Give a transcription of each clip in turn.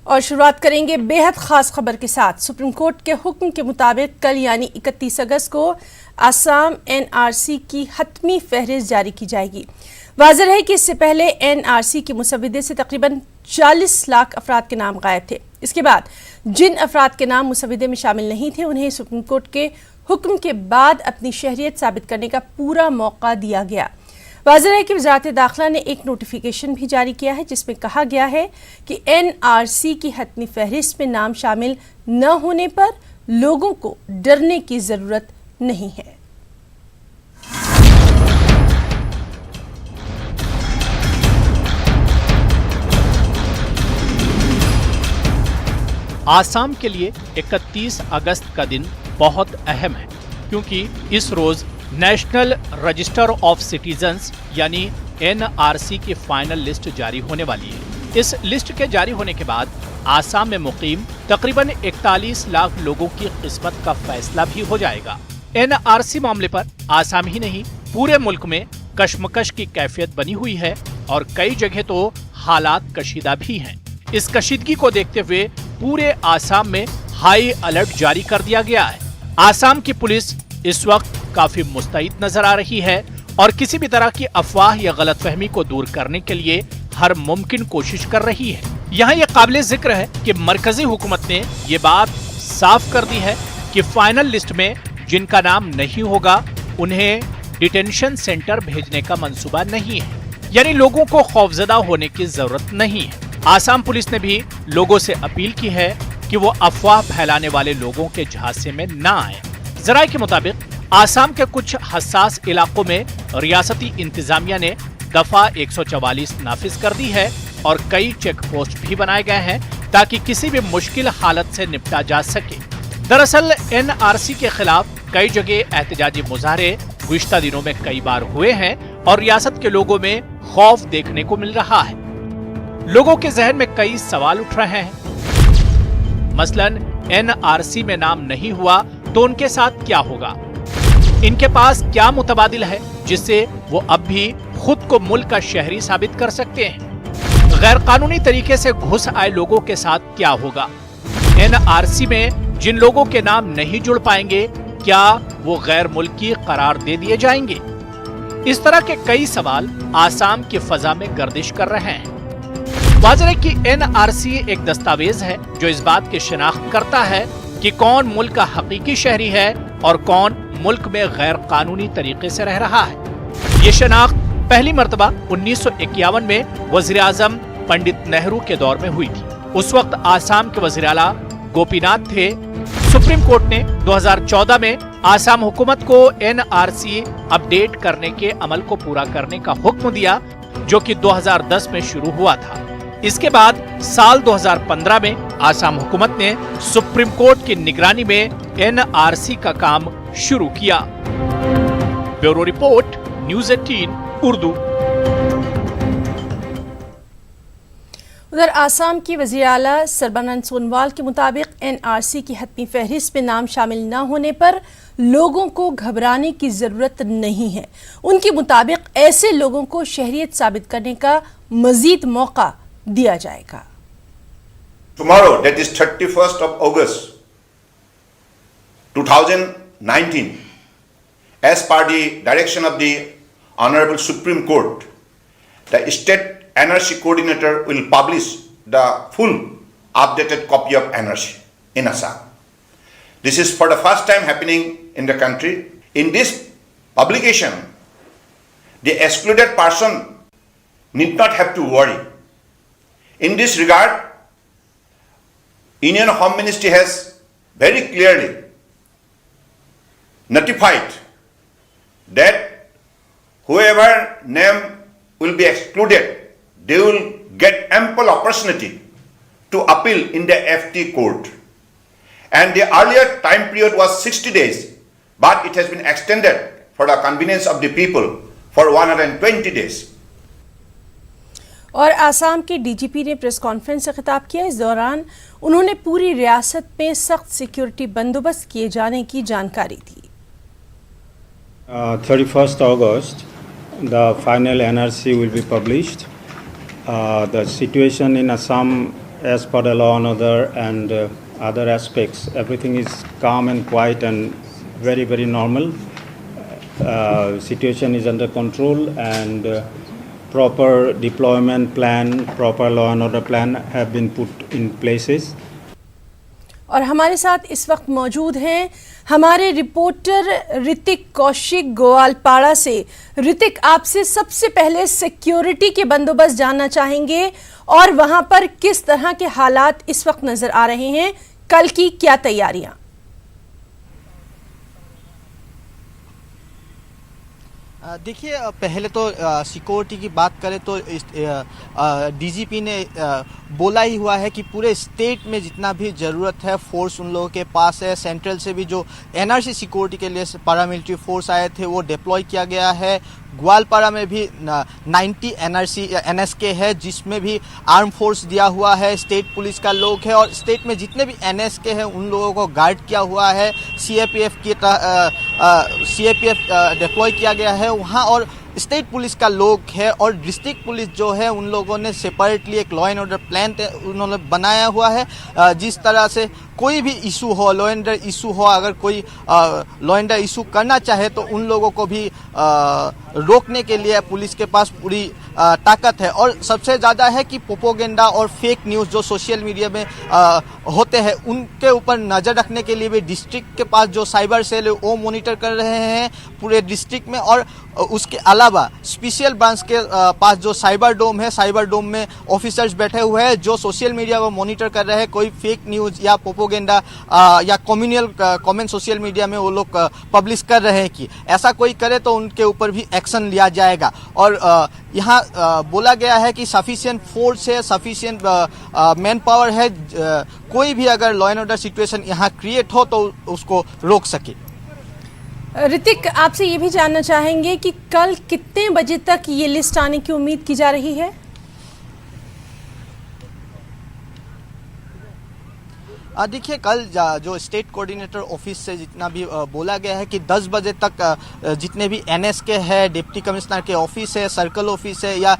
और शुरुआत करेंगे बेहद खास खबर के साथ। सुप्रीम कोर्ट के हुक्म के मुताबिक कल यानी 31 अगस्त को आसाम एनआरसी की हतमी फहरिस्त जारी की जाएगी। वाज़ेह है कि इससे पहले एनआरसी के मुसव्विदे से तकरीबन 40 लाख अफराद के नाम गायब थे। इसके बाद जिन अफराद के नाम मुसव्विदे में शामिल नहीं थे उन्हें सुप्रीम कोर्ट के हुक्म के बाद अपनी शहरियत साबित करने का पूरा मौका दिया गया। वाज़ेह है कि वज़ारत दाखिला ने एक नोटिफिकेशन भी जारी किया है जिसमें कहा गया है कि एनआरसी की हतमी फहरिस्त में नाम शामिल न होने पर लोगों को डरने की जरूरत नहीं है। आसाम के लिए 31 अगस्त का दिन बहुत अहम है क्योंकि इस रोज नेशनल रजिस्टर ऑफ सिटीजन्स यानी एनआरसी की फाइनल लिस्ट जारी होने वाली है। इस लिस्ट के जारी होने के बाद आसाम में मुकीम तकरीबन 41 लाख लोगों की किस्मत का फैसला भी हो जाएगा। एनआरसी मामले पर आसाम ही नहीं पूरे मुल्क में कशमकश की कैफियत बनी हुई है और कई जगह तो हालात कशीदा भी हैं। इस कशीदगी को देखते हुए पूरे आसाम में हाई अलर्ट जारी कर दिया गया है। आसाम की पुलिस इस वक्त काफी मुस्तैद नजर आ रही है और किसी भी तरह की अफवाह या गलतफहमी को दूर करने के लिए हर मुमकिन कोशिश कर रही है। यहाँ ये काबिले जिक्र है कि मरकजी हुकूमत ने ये बात साफ कर दी है कि फाइनल लिस्ट में जिनका नाम नहीं होगा उन्हें डिटेंशन सेंटर भेजने का मंसूबा नहीं है, यानी लोगों को खौफजदा होने की जरूरत नहीं है। आसाम पुलिस ने भी लोगों से अपील की है कि वो अफवाह फैलाने वाले लोगों के झांसे में न आए। जराये के मुताबिक आसाम के कुछ हसास इलाकों में रियासती इंतजामिया ने दफा 144 नाफिज कर दी है और कई चेक पोस्ट भी बनाए गए हैं ताकि किसी भी मुश्किल हालत से निपटा जा सके। दरअसल एनआरसी के खिलाफ कई जगह एहतजाजी मुजाहरे गुज़िश्ता दिनों में कई बार हुए हैं और रियासत के लोगों में खौफ देखने को मिल रहा है। लोगों के जहन में कई सवाल उठ रहे हैं। मसलन एनआरसी में नाम नहीं हुआ तो उनके साथ क्या होगा? इनके पास क्या मुतबादिल है जिससे वो अब भी खुद को मुल्क का शहरी साबित कर सकते हैं? गैर कानूनी तरीके से घुस आए लोगों के साथ क्या होगा? एनआरसी में जिन लोगों के नाम नहीं जुड़ पाएंगे क्या वो गैर मुल्की करार दे दिए जाएंगे? इस तरह के कई सवाल आसाम की फजा में गर्दिश कर रहे हैं। वाज़ेह है कि एनआरसी एक दस्तावेज है जो इस बात की शिनाख्त करता है कि कौन मुल्क का हकीकी शहरी है और कौन मुल्क में गैर कानूनी तरीके से रह रहा है। ये शनाख्त पहली मर्तबा 1951 में वज़ीर आज़म पंडित नेहरू के दौर में हुई थी। उस वक्त आसाम के वज़ीर आला गोपीनाथ थे। सुप्रीम कोर्ट ने 2014 में आसाम हुकूमत को एनआरसी अपडेट करने के अमल को पूरा करने का हुक्म दिया जो कि 2010 में शुरू हुआ था। इसके बाद साल 2015 में आसाम हुकूमत ने सुप्रीम कोर्ट की निगरानी में एनआरसी का काम शुरू किया। Bureau report, news 18 Urdu. उधर आसाम की वज़ीर आला सर्बानंद सोनोवाल के मुताबिक एनआरसी की हतमी फहरिस्त में नाम शामिल न होने पर लोगों को घबराने की जरूरत नहीं है। उनके मुताबिक ऐसे लोगों को शहरियत साबित करने का मजीद मौका दिया जाएगा। Tomorrow, that is 31st of August 2019, as per the direction of the Honorable Supreme Court, the State NRC Coordinator will publish the full updated copy of NRC in Assam. This is for the first time happening in the country. In this publication, the excluded person need not have to worry. In this regard, Union Home Ministry has very clearly notified that whoever name will be excluded, they will get ample opportunity to appeal in the FT court. And the earlier time period was 60 days, but it has been extended for the convenience of the people for 120 days. और आसाम के DGP ने press conference से खिताब किया। इस दौरान उन्होंने पूरी रियासत में सख्त सिक्योरिटी बंदोबस्त किए जाने की जानकारी दी। 31st August, the final NRC will be published. The situation in Assam as per the law and order and other aspects, everything is calm and quiet and very, very normal. Situation is under control and proper deployment plan, proper law and order plan have been put in places. और हमारे साथ इस वक्त मौजूद हैं हमारे reporter Hrithik Kaushik गोवालपाड़ा से। ऋतिक, आपसे सबसे पहले सिक्योरिटी के बंदोबस्त जानना चाहेंगे और वहां पर किस तरह के हालात इस वक्त नजर आ रहे हैं, कल की क्या तैयारियां? देखिए, पहले तो सिक्योरिटी की बात करें तो डीजीपी ने बोला ही हुआ है कि पूरे स्टेट में जितना भी ज़रूरत है फोर्स उन लोगों के पास है। सेंट्रल से भी जो एनआरसी सिक्योरिटी के लिए पैरामिलिट्री फोर्स आए थे वो डिप्लॉय किया गया है। ग्वालपाड़ा में भी 90 एनएसके है जिसमें भी आर्म फोर्स दिया हुआ है, स्टेट पुलिस का लोग है और स्टेट में जितने भी एनएसके हैं उन लोगों को गार्ड किया हुआ है। सीएपीएफ डिप्लॉय किया गया है वहाँ और स्टेट पुलिस का लोग है और डिस्ट्रिक्ट पुलिस जो है उन लोगों ने सेपरेटली एक लॉ एंड ऑर्डर प्लान उन्होंने बनाया हुआ है। जिस तरह से कोई भी इशू हो, लॉ एंड ऑर्डर इशू हो, अगर कोई लॉ एंड ऑर्डर इशू करना चाहे तो उन लोगों को भी रोकने के लिए पुलिस के पास पूरी ताकत है। और सबसे ज़्यादा है कि प्रोपोगेंडा और फेक न्यूज़ जो सोशल मीडिया में होते हैं उनके ऊपर नज़र रखने के लिए भी डिस्ट्रिक्ट के पास जो साइबर सेल है वो मॉनिटर कर रहे हैं पूरे डिस्ट्रिक्ट में। और उसके अलावा स्पेशल ब्रांच के पास जो साइबर डोम है, साइबर डोम में ऑफिसर्स बैठे हुए हैं जो सोशल मीडिया को मॉनिटर कर रहे हैं। कोई फेक न्यूज़ या प्रोपोगेंडा या कम्युनल कमेंट सोशल मीडिया में वो लोग पब्लिश कर रहे हैं कि ऐसा कोई करे तो उनके ऊपर भी एक्शन लिया जाएगा। और यहाँ बोला गया है कि सफिशिएंट फोर्स है, सफिशिएंट मैन पावर है, कोई भी अगर लॉ एंड ऑर्डर सिचुएशन यहाँ क्रिएट हो तो उसको रोक सके। ऋतिक, आपसे ये भी जानना चाहेंगे कि कल कितने बजे तक ये लिस्ट आने की उम्मीद की जा रही है? देखिए, कल जो स्टेट कोऑर्डिनेटर ऑफिस से जितना भी बोला गया है कि 10 बजे तक जितने भी एनएसके है, डिप्टी कमिश्नर के ऑफिस है, सर्कल ऑफिस है या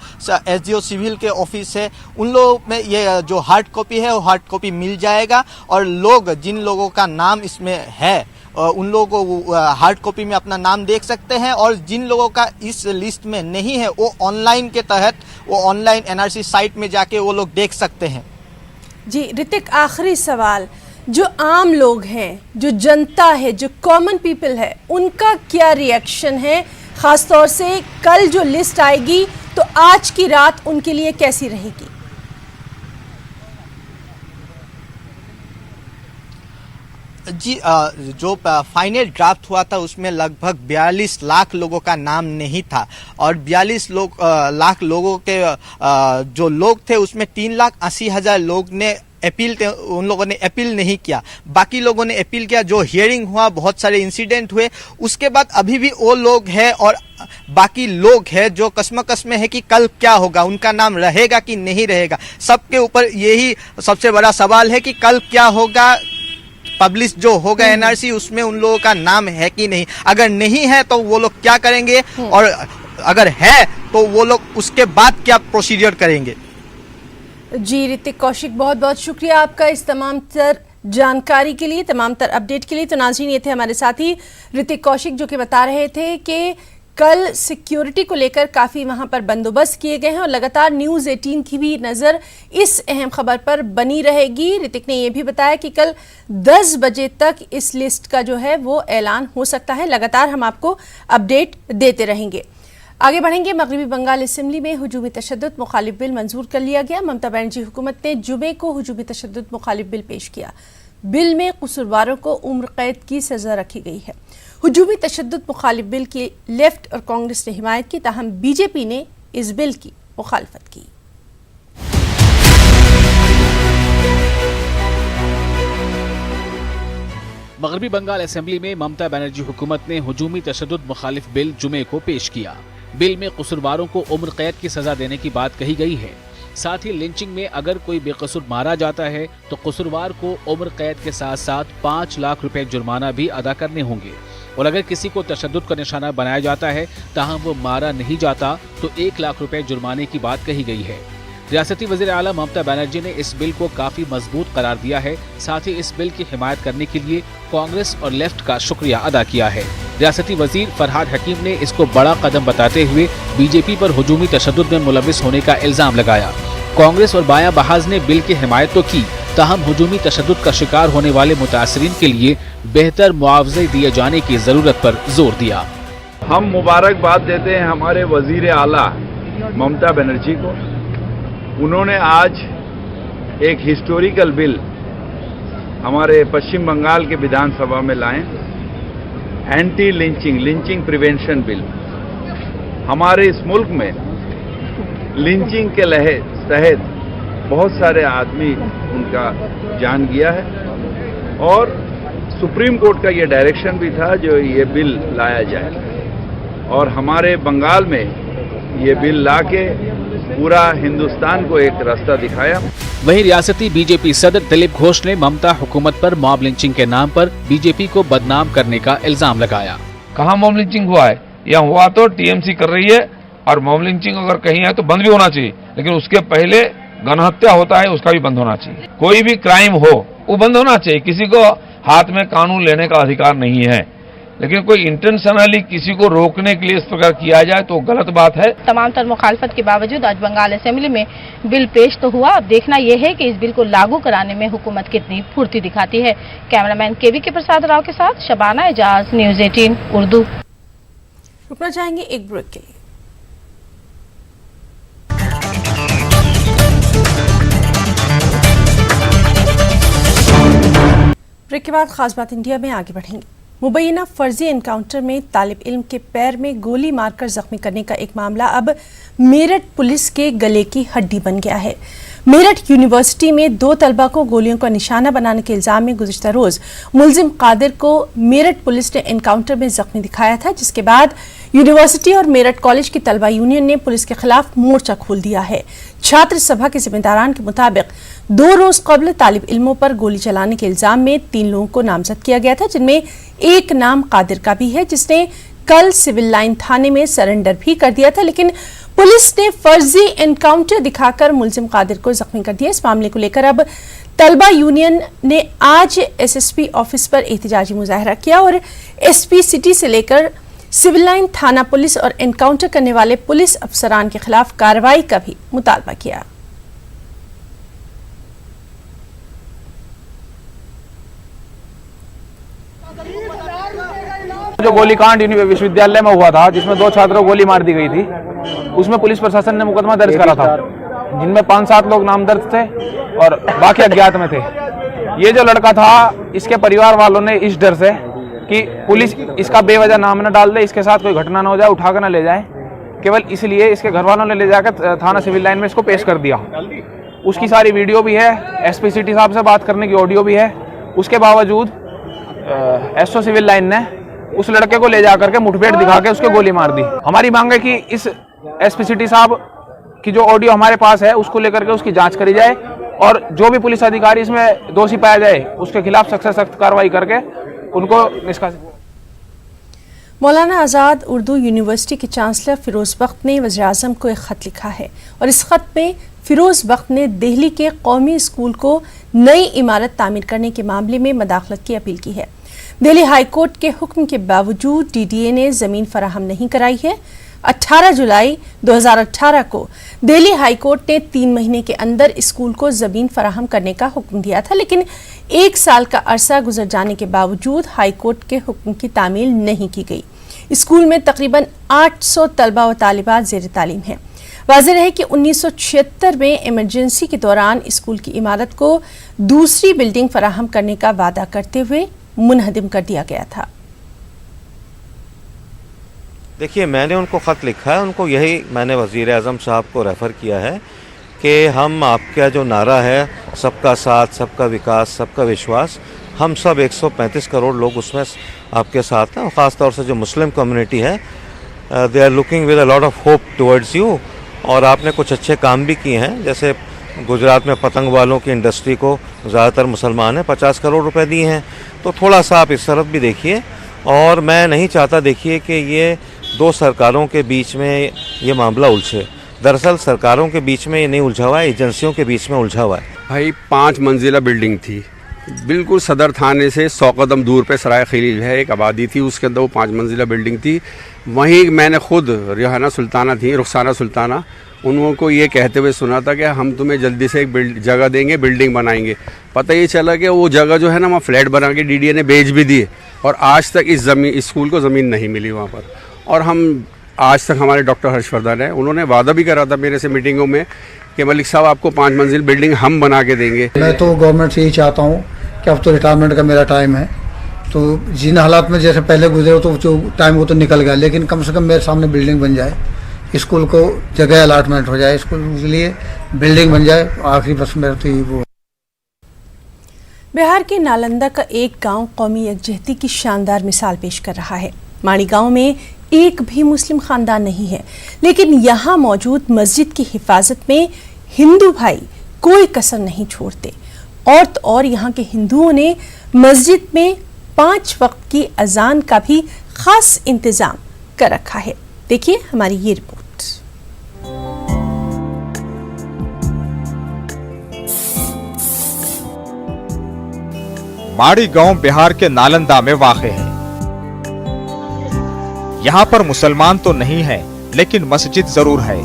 एसडीओ सिविल के ऑफिस है, उन लोगों में ये जो हार्ड कॉपी है वो हार्ड कॉपी मिल जाएगा। और लोग जिन लोगों का नाम इसमें है उन लोगों को हार्ड कॉपी में अपना नाम देख सकते हैं और जिन लोगों का इस लिस्ट में नहीं है वो ऑनलाइन के तहत वो ऑनलाइन एनआरसी साइट में जाके वो लोग देख सकते हैं। जी ऋतिक, आखिरी सवाल, जो आम लोग हैं, जो जनता है, जो कॉमन पीपल है, उनका क्या रिएक्शन है? खासतौर से कल जो लिस्ट आएगी तो आज की रात उनके लिए कैसी रहेगी? जी, जो फाइनल ड्राफ्ट हुआ था उसमें लगभग 42 लाख लोगों का नाम नहीं था और 42 लाख लोगों के जो लोग थे उसमें 3,80,000 लोग ने अपील थे, उन लोगों ने अपील नहीं किया, बाकी लोगों ने अपील किया। जो हियरिंग हुआ, बहुत सारे इंसिडेंट हुए, उसके बाद अभी भी वो लोग हैं और बाकी लोग हैं जो कश्मकश में है कि कल क्या होगा, उनका नाम रहेगा कि नहीं रहेगा। सबके ऊपर यही सबसे बड़ा सवाल है कि कल क्या होगा, पब्लिश जो होगा एनआरसी उसमें उन लोगों का नाम है कि नहीं। अगर नहीं है तो वो लोग क्या करेंगे और अगर है तो वो लोग उसके बाद क्या प्रोसीजर करेंगे। जी ऋतिक कौशिक, बहुत बहुत शुक्रिया आपका इस तमाम तर जानकारी के लिए, तमाम तर अपडेट के लिए। तो नाज़रीन, ये थे हमारे साथी ऋतिक कौशिक जो कि बता रहे थे कि कल सिक्योरिटी को लेकर काफ़ी वहां पर बंदोबस्त किए गए हैं और लगातार न्यूज़ 18 की भी नज़र इस अहम खबर पर बनी रहेगी। ऋतिक ने यह भी बताया कि कल 10 बजे तक इस लिस्ट का जो है वो ऐलान हो सकता है। लगातार हम आपको अपडेट देते रहेंगे। आगे बढ़ेंगे। मगरबी बंगाल असेंबली में हुजूमी तशद्दुद मुखालिफ बिल मंजूर कर लिया गया। ममता बनर्जी हुकूमत ने जुमे को हुजूमी तशद्दुद मुखालिफ बिल पेश किया। बिल में कसूरवारों को उम्र कैद की सजा रखी गई है। हुजूमी तशद्दुद मुखालिफ बिल की लेफ्ट और कांग्रेस ने हिमायत की, ताहम बीजेपी ने इस बिल की मुखालफत की। मगरबी बंगाल असेंबली में ममता बनर्जी हुकूमत ने हुजूमी तशद्दुद मुखालिफ बिल जुमे को पेश किया। बिल में कसूरवारों को उम्र कैद की सजा देने की बात कही गई है। साथ ही लिंचिंग में अगर कोई बेकसूर मारा जाता है तो कसूरवार को उम्र कैद के साथ साथ 5 लाख रुपए जुर्माना भी अदा करने होंगे और अगर किसी को तशद्दुद का निशाना बनाया जाता है ताहम वो मारा नहीं जाता तो 1 लाख रुपए जुर्माने की बात कही गई है। रियासती वज़ीर आला ममता बनर्जी ने इस बिल को काफी मजबूत करार दिया है। साथ ही इस बिल की हिमायत करने के लिए कांग्रेस और लेफ्ट का शुक्रिया अदा किया है। रियासती वजीर फरहाद हकीम ने इसको बड़ा कदम बताते हुए बीजेपी पर हुजूमी तशद्दुद में मुलविस होने का इल्जाम लगाया। कांग्रेस और बायां बहाज ने बिल की हिमायत तो की, ताहम हुजूमी तशद्दुद का शिकार होने वाले मुतासरीन के लिए बेहतर मुआवजे दिए जाने की जरूरत पर जोर दिया। हम मुबारकबाद देते हैं हमारे वजीर आला ममता बनर्जी को। उन्होंने आज एक हिस्टोरिकल बिल हमारे पश्चिम बंगाल के विधानसभा में लाए, एंटी लिंचिंग प्रिवेंशन बिल। हमारे इस मुल्क में लिंचिंग के तहत बहुत सारे आदमी उनका जान गया है और सुप्रीम कोर्ट का ये डायरेक्शन भी था जो ये बिल लाया जाए और हमारे बंगाल में ये बिल लाके पूरा हिंदुस्तान को एक रास्ता दिखाया। वहीं रियासती बीजेपी सदर दिलीप घोष ने ममता हुकूमत पर मॉब लिंचिंग के नाम पर बीजेपी को बदनाम करने का इल्जाम लगाया। कहाँ मॉब लिंचिंग हुआ है? या हुआ तो टीएमसी कर रही है और मॉब लिंचिंग अगर कहीं है तो बंद भी होना चाहिए, लेकिन उसके पहले गणहत्या होता है उसका भी बंद होना चाहिए। कोई भी क्राइम हो वो बंद होना चाहिए। किसी को हाथ में कानून लेने का अधिकार नहीं है, लेकिन कोई इंटेंशनली किसी को रोकने के लिए इस प्रकार किया जाए तो गलत बात है। तमाम तर मुखालफत के बावजूद आज बंगाल असेंबली में बिल पेश तो हुआ। अब देखना यह है कि इस बिल को लागू कराने में हुकूमत कितनी फुर्ती दिखाती है। कैमरामैन केवी के प्रसाद राव के साथ शबाना एजाज, न्यूज़ 18 उर्दू। रुकना चाहेंगे एक ब्रेक के लिए। ब्रेक के बाद खास बात इंडिया में आगे बढ़ेंगे। मुबैना फर्जी एनकाउंटर में तालिब इल्म के पैर में गोली मारकर जख्मी करने का एक मामला अब मेरठ पुलिस के गले की हड्डी बन गया है। मेरठ यूनिवर्सिटी में 2 तलबा को गोलियों का निशाना बनाने के इल्जाम में गुज़िश्ता रोज मुलजिम कादिर को मेरठ पुलिस ने एनकाउंटर में जख्मी दिखाया था, जिसके बाद यूनिवर्सिटी और मेरठ कॉलेज की तलबा यूनियन ने पुलिस के खिलाफ मोर्चा खोल दिया है। छात्र सभा के जिम्मेदारान के मुताबिक 2 रोज कबल तालिब इल्मों पर गोली चलाने के इल्जाम में 3 लोगों को नामजद किया गया था, जिनमें एक नाम कादिर का भी है, जिसने कल सिविल लाइन थाने में सरेंडर भी कर दिया था, लेकिन पुलिस ने फर्जी एनकाउंटर दिखाकर मुलजिम कादिर को जख्मी कर दिया। इस मामले को लेकर अब तलबा यूनियन ने आज एसएसपी ऑफिस पर एहतजाजी मुजाहरा किया और एसपी सिटी से लेकर सिविल लाइन थाना पुलिस और एनकाउंटर करने वाले पुलिस अफसरान के खिलाफ कार्रवाई का भी मुतालबा किया। जो गोलीकांड विश्वविद्यालय में हुआ था, जिसमें 2 छात्रों को गोली मार दी गई थी, उसमें पुलिस प्रशासन ने मुकदमा दर्ज करा था, जिनमें 5-7 लोग नामजद थे और बाकी अज्ञात में थे। ये जो लड़का था, इसके परिवार वालों ने इस डर से कि पुलिस इसका बेवजह नाम न डाल दे, इसके साथ कोई घटना न हो जाए, उठा कर न ले जाए, केवल इसलिए इसके घर वालों ने ले जाकर थाना सिविल लाइन में इसको पेश कर दिया। उसकी सारी वीडियो भी है, एसपी सिटी साहब से बात करने की ऑडियो भी है। उसके बावजूद एसओ सिविल लाइन ने उस लड़के को ले जाकर के मुठभेड़ दिखा के उसको गोली मार दी। हमारी मांग है कि इस एसपी सिटी साहब की जो ऑडियो हमारे पास है उसको लेकर के उसकी जांच करी जाए और जो भी पुलिस अधिकारी इसमें दोषी पाया जाए उसके खिलाफ सख्त से सख्त कार्रवाई करके उनको निष्कासित। मौलाना आज़ाद उर्दू यूनिवर्सिटी के चांसलर फिरोज बख्त ने वज़ीर आज़म को एक ख़त लिखा है और इस खत में फिरोज बख्त ने दिल्ली के कौमी स्कूल को नई इमारत तामीर करने के मामले में मदाखलत की अपील की है। दिल्ली हाई कोर्ट के हुक्म के बावजूद डीडीए ने ज़मीन फराहम नहीं कराई है। 18 जुलाई 2018 को दिल्ली हाई कोर्ट ने 3 महीने के अंदर स्कूल को ज़मीन फराहम करने का हुक्म दिया था, लेकिन 1 साल का अरसा गुजर जाने के बावजूद हाई कोर्ट के हुक्म की तामील नहीं की गई। स्कूल में तकरीबन 800 तलबा व तालिबात ज़ेर तालीम हैं। वाज़ेह है कि 1976 में इमरजेंसी के दौरान स्कूल की इमारत को दूसरी बिल्डिंग फराहम करने का वादा करते हुए मुनहदिम कर दिया गया था। देखिए, मैंने उनको ख़त लिखा है, उनको यही मैंने वज़ीर आज़म साहब को रेफ़र किया है कि हम आपका जो नारा है सबका साथ, सबका विकास, सबका विश्वास, हम सब 135 करोड़ लोग उसमें आपके साथ हैं और ख़ास तौर से जो मुस्लिम कम्युनिटी है, they are looking with a lot of hope towards you. और आपने कुछ अच्छे काम भी किए हैं, जैसे गुजरात में पतंग वालों की इंडस्ट्री को ज़्यादातर मुसलमान हैं, 50 करोड़ रुपए दिए हैं। तो थोड़ा सा आप इस तरफ भी देखिए। और मैं नहीं चाहता देखिए कि ये 2 सरकारों के बीच में ये मामला उलझे। दरअसल सरकारों के बीच में ये नहीं उलझा हुआ है, एजेंसियों के बीच में उलझा हुआ है। भाई 5 मंजिला बिल्डिंग थी, बिल्कुल सदर थाने से 100 कदम दूर पे सराय खलील है, एक आबादी थी, उसके अंदर वो 5 मंजिला बिल्डिंग थी। वहीं मैंने खुद रुखसाना सुल्ताना उनको ये कहते हुए सुना था कि हम तुम्हें जल्दी से एक जगह देंगे, बिल्डिंग बनाएंगे। पता ये चला कि वो जगह जो है ना, वहाँ फ्लैट बना के डीडीए ने बेच भी दिए और आज तक इस स्कूल को ज़मीन नहीं मिली वहाँ पर। और हम आज तक हमारे डॉक्टर हर्षवर्धन है, उन्होंने वादा भी करा था मेरे से मीटिंगों में कि मलिक साहब आपको 5 मंजिल बिल्डिंग हम बना के देंगे। मैं तो गवर्नमेंट से यही चाहता हूँ कि अब तो रिटायरमेंट का मेरा टाइम है, तो जिन हालात में जैसे पहले गुजरे तो जो टाइम वो तो निकल गया, लेकिन कम से कम मेरे सामने बिल्डिंग बन जाए, स्कूल को जगह अलाटमेंट हो जाए, स्कूल के लिए बिल्डिंग बन जाए। आखिरी बस मेरा तो वो। बिहार के नालंदा का एक गांव कौमी यकजहती की शानदार मिसाल पेश कर रहा है। माड़ी गांव में एक भी मुस्लिम खानदान नहीं है, लेकिन यहाँ मौजूद मस्जिद की हिफाजत में हिंदू भाई कोई कसर नहीं छोड़ते। और तो और यहाँ के हिंदुओं ने मस्जिद में 5 वक्त की अजान का भी खास इंतजाम कर रखा है। देखिए हमारी ये रिपोर्ट। माड़ी गांव बिहार के नालंदा में वाक़ है। यहाँ पर मुसलमान तो नहीं है, लेकिन मस्जिद जरूर है।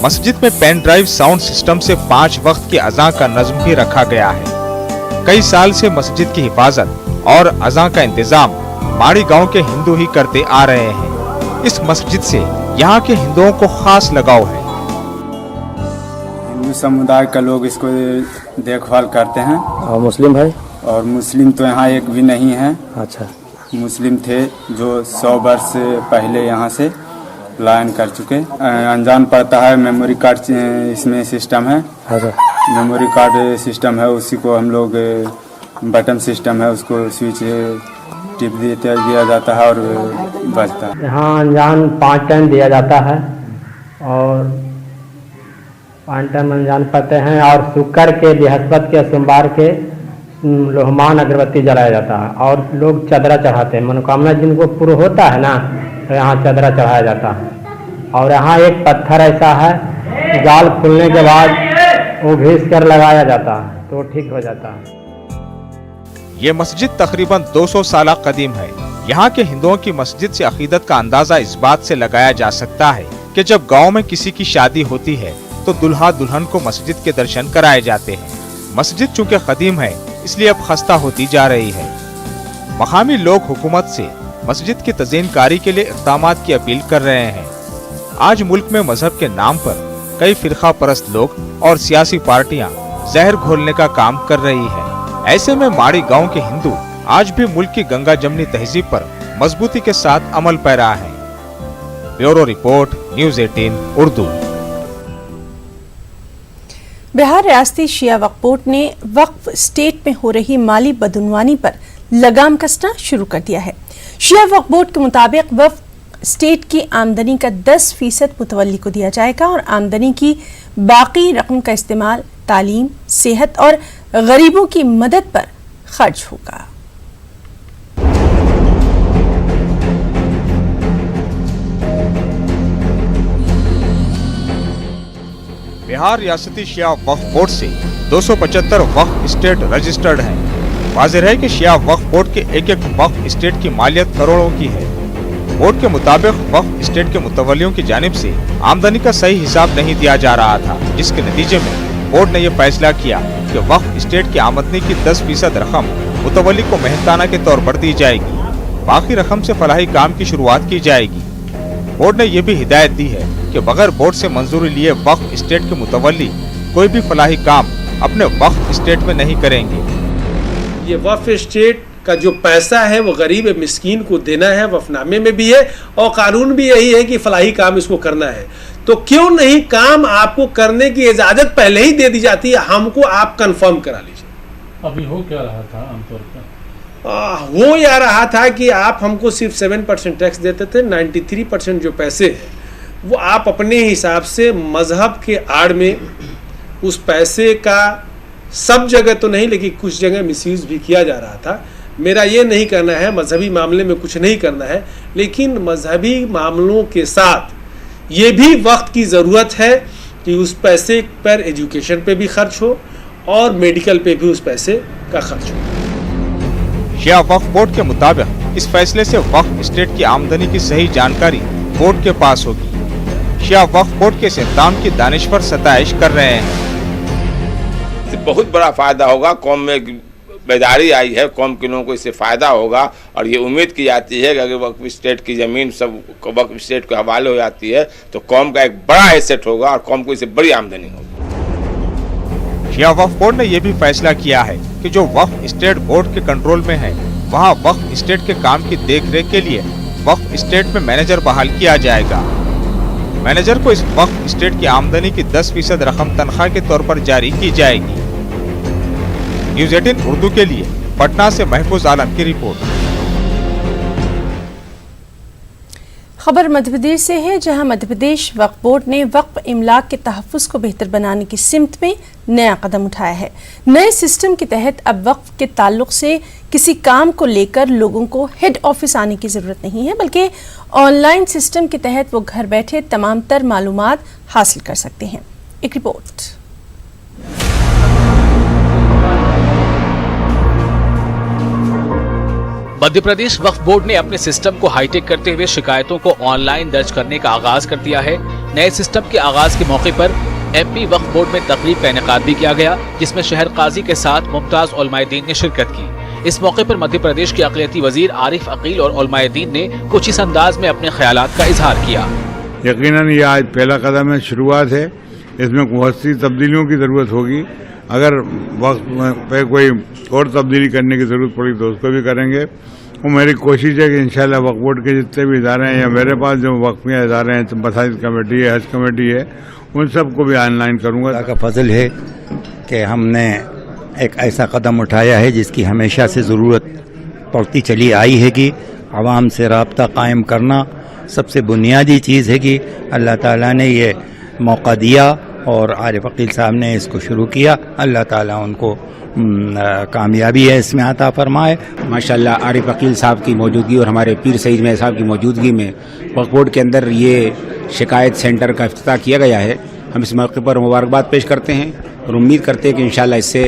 मस्जिद में पेन ड्राइव साउंड सिस्टम से 5 वक्त की अज़ां का नज़्म भी रखा गया है। कई साल से मस्जिद की हिफाजत और अज़ां का इंतजाम माड़ी गांव के हिंदू ही करते आ रहे हैं। इस मस्जिद से यहाँ के हिंदुओं को खास लगाव है। हिंदू समुदाय का लोग इसको देखभाल करते हैं। और मुस्लिम भाई? और मुस्लिम तो यहाँ एक भी नहीं है। अच्छा। मुस्लिम थे जो 100 वर्ष पहले यहाँ से पलायन कर चुके। अनजान पड़ता है, मेमोरी कार्ड इसमें सिस्टम है। अच्छा। मेमोरी कार्ड सिस्टम है, उसी को हम लोग बटन सिस्टम है, उसको स्विच टिप दिया जाता है और बजता है। यहाँ अनजान 5 टाइम दिया जाता है और 5 टाइम अनजान पढ़ते हैं। और शुक्र के, बृहस्पति के, सोमवार के लोहमान अगरबत्ती जलाया जाता है और लोग चदरा चढ़ाते हैं। मनोकामना जिनको पूरा होता है ना, तो यहाँ चदरा चढ़ाया जाता है। और यहाँ एक पत्थर ऐसा है, जाल खुलने के बाद वो घिस कर लगाया जाता है तो ठीक हो जाता है। ये मस्जिद तकरीबन 200 साल कदीम है। यहाँ के हिंदुओं की मस्जिद से अकीदत का अंदाजा इस बात से लगाया जा सकता है कि जब गांव में किसी की शादी होती है तो दुल्हा दुल्हन को मस्जिद के दर्शन कराए जाते हैं। मस्जिद चूँकि कदीम है, इसलिए अब खस्ता होती जा रही है। मकामी लोग हुकूमत से मस्जिद की तज़ीनकारी के लिए इक़दामात की अपील कर रहे हैं। आज मुल्क में मजहब के नाम पर कई फिरका परस्त लोग और सियासी पार्टियां जहर घोलने का काम कर रही है। ऐसे में माड़ी गांव के हिंदू आज भी मुल्क की गंगा जमनी तहजीब पर मजबूती के साथ अमल पैरा है। Bureau report, news 18 Urdu. Bihar रियासती शिया वक्फ बोर्ड ने वक्फ स्टेट में हो रही माली बदउनवानी पर लगाम कसना शुरू कर दिया है। शिया वक्फ बोर्ड के मुताबिक वक्फ स्टेट की आमदनी का 10% मुतवल्ली को दिया जाएगा और आमदनी की बाकी रकम का इस्तेमाल तालीम, सेहत और गरीबों की मदद पर खर्च होगा। बिहार रियासती शिया वक्फ बोर्ड से 275 वक्फ स्टेट रजिस्टर्ड हैं। वाज़ेह है कि शिया वक्फ बोर्ड के एक वक्फ स्टेट की मालियत करोड़ों की है। बोर्ड के मुताबिक वक्फ स्टेट के मुतवल्लियों की जानिब से आमदनी का सही हिसाब नहीं दिया जा रहा था, जिसके नतीजे में बोर्ड ने यह फैसला किया कि वक्फ स्टेट की आमदनी की 10% रकम मुतवल्ली को मेहनताना के तौर पर दी जाएगी। बाकी रकम से फलाही काम की शुरुआत की जाएगी। बोर्ड ने यह भी हिदायत दी है कि बगैर बोर्ड से मंजूरी लिए वक्फ स्टेट के मुतवल्ली कोई भी फलाही काम अपने वक्फ स्टेट में नहीं करेंगे। ये वक्फ स्टेट का जो पैसा है वो गरीब मिस्कीन को देना है, वफनामे में भी है और कानून भी यही है कि फलाही काम इसको करना है। तो क्यों नहीं काम आपको करने की इजाजत पहले ही दे दी जाती है, हमको आप कंफर्म करा लीजिए। अभी हो क्या रहा था आमतौर पर? वो यह रहा था कि आप हमको सिर्फ 7% टैक्स देते थे, 93% जो पैसे हैं वो आप अपने हिसाब से मजहब के आड़ में उस पैसे का सब जगह तो नहीं लेकिन कुछ जगह मिसयूज भी किया जा रहा था। मेरा ये नहीं करना है, मजहबी मामले में कुछ नहीं करना है, लेकिन मजहबी मामलों के साथ ये भी वक्त की ज़रूरत है कि उस पैसे पर एजुकेशन पे भी खर्च हो और मेडिकल पे भी उस पैसे का खर्च हो। शिया वक्फ बोर्ड के मुताबिक इस फैसले से वक्फ स्टेट की आमदनी की सही जानकारी बोर्ड के पास होगी। शिया वक्फ बोर्ड के इस इक़दाम की दानिशवर सताइश कर रहे हैं। बहुत बड़ा फायदा होगा, कौम में बेदारी आई है, कौम के लोगों को इससे फायदा होगा और ये उम्मीद की जाती है कि अगर वक्फ स्टेट की ज़मीन सब वक्फ स्टेट के हवाले हो जाती है तो कौम का एक बड़ा एसेट होगा और कौम को इससे बड़ी आमदनी होगी। शिया वक्फ बोर्ड ने यह भी फैसला किया है कि जो वक्फ स्टेट बोर्ड के कंट्रोल में है वहाँ वक्फ स्टेट के काम की देखरेख के लिए वक्फ स्टेट में मैनेजर बहाल किया जाएगा। मैनेजर को इस वक्फ स्टेट की आमदनी की 10% रकम तनख्वाह के तौर पर जारी की जाएगी। न्यूज़ 18 उर्दू के लिए पटना से महफूज आलम की रिपोर्ट। खबर मध्य प्रदेश से है, जहां मध्य प्रदेश वक्फ बोर्ड ने वक्फ इमलाक के तहफ़्फ़ुज़ को बेहतर बनाने की सिमत में नया कदम उठाया है। नए सिस्टम के तहत अब वक्फ के ताल्लुक से किसी काम को लेकर लोगों को हेड ऑफिस आने की ज़रूरत नहीं है, बल्कि ऑनलाइन सिस्टम के तहत वो घर बैठे तमाम तर मालूमात हासिल कर सकते हैं। एक रिपोर्ट। मध्य प्रदेश वक्फ बोर्ड ने अपने सिस्टम को हाईटेक करते हुए शिकायतों को ऑनलाइन दर्ज करने का आगाज कर दिया है। नए सिस्टम के आगाज के मौके पर एमपी वक्फ बोर्ड में तकरीब का इनेकाद भी किया गया, जिसमें शहर काजी के साथ मुमताज उलमाए दीन ने शिरकत की। इस मौके पर मध्य प्रदेश के अक़लियती वजीर आरिफ अकील और उलमाए दीन ने कुछ इस अंदाज में अपने ख्यालात का इजहार किया। यकीनन ये आज पहला कदम है, शुरुआत है, इसमें बहुत सी तब्दीलियों की ज़रूरत होगी। अगर वक्त पे कोई और तब्दीली करने की ज़रूरत पड़ी तो उसको भी करेंगे। और मेरी कोशिश है कि इंशाल्लाह वक्फ बोर्ड के जितने भी इदारे हैं या मेरे पास जो वक्फिया इदारे हैं, मसाजिद कमेटी है, हज कमेटी है, उन सबको भी ऑनलाइन करूँगा। अल्लाह का फजल है कि हमने एक ऐसा कदम उठाया है जिसकी हमेशा से ज़रूरत पड़ती चली आई है कि आवाम से रब्ता कायम करना सबसे बुनियादी चीज़ है कि अल्लाह ताला ने ये मौका दिया और आरिफ अकील साहब ने इसको शुरू किया। अल्लाह ताला उनको कामयाबी है इसमें अता फरमाए। माशाल्लाह आरिफ अकील साहब की मौजूदगी और हमारे पीर सईद में साहब की मौजूदगी में वक्फ बोर्ड के अंदर ये शिकायत सेंटर का इफ्तिताह किया गया है। हम इस मौके पर मुबारकबाद पेश करते हैं और उम्मीद करते हैं कि इंशाल्लाह इससे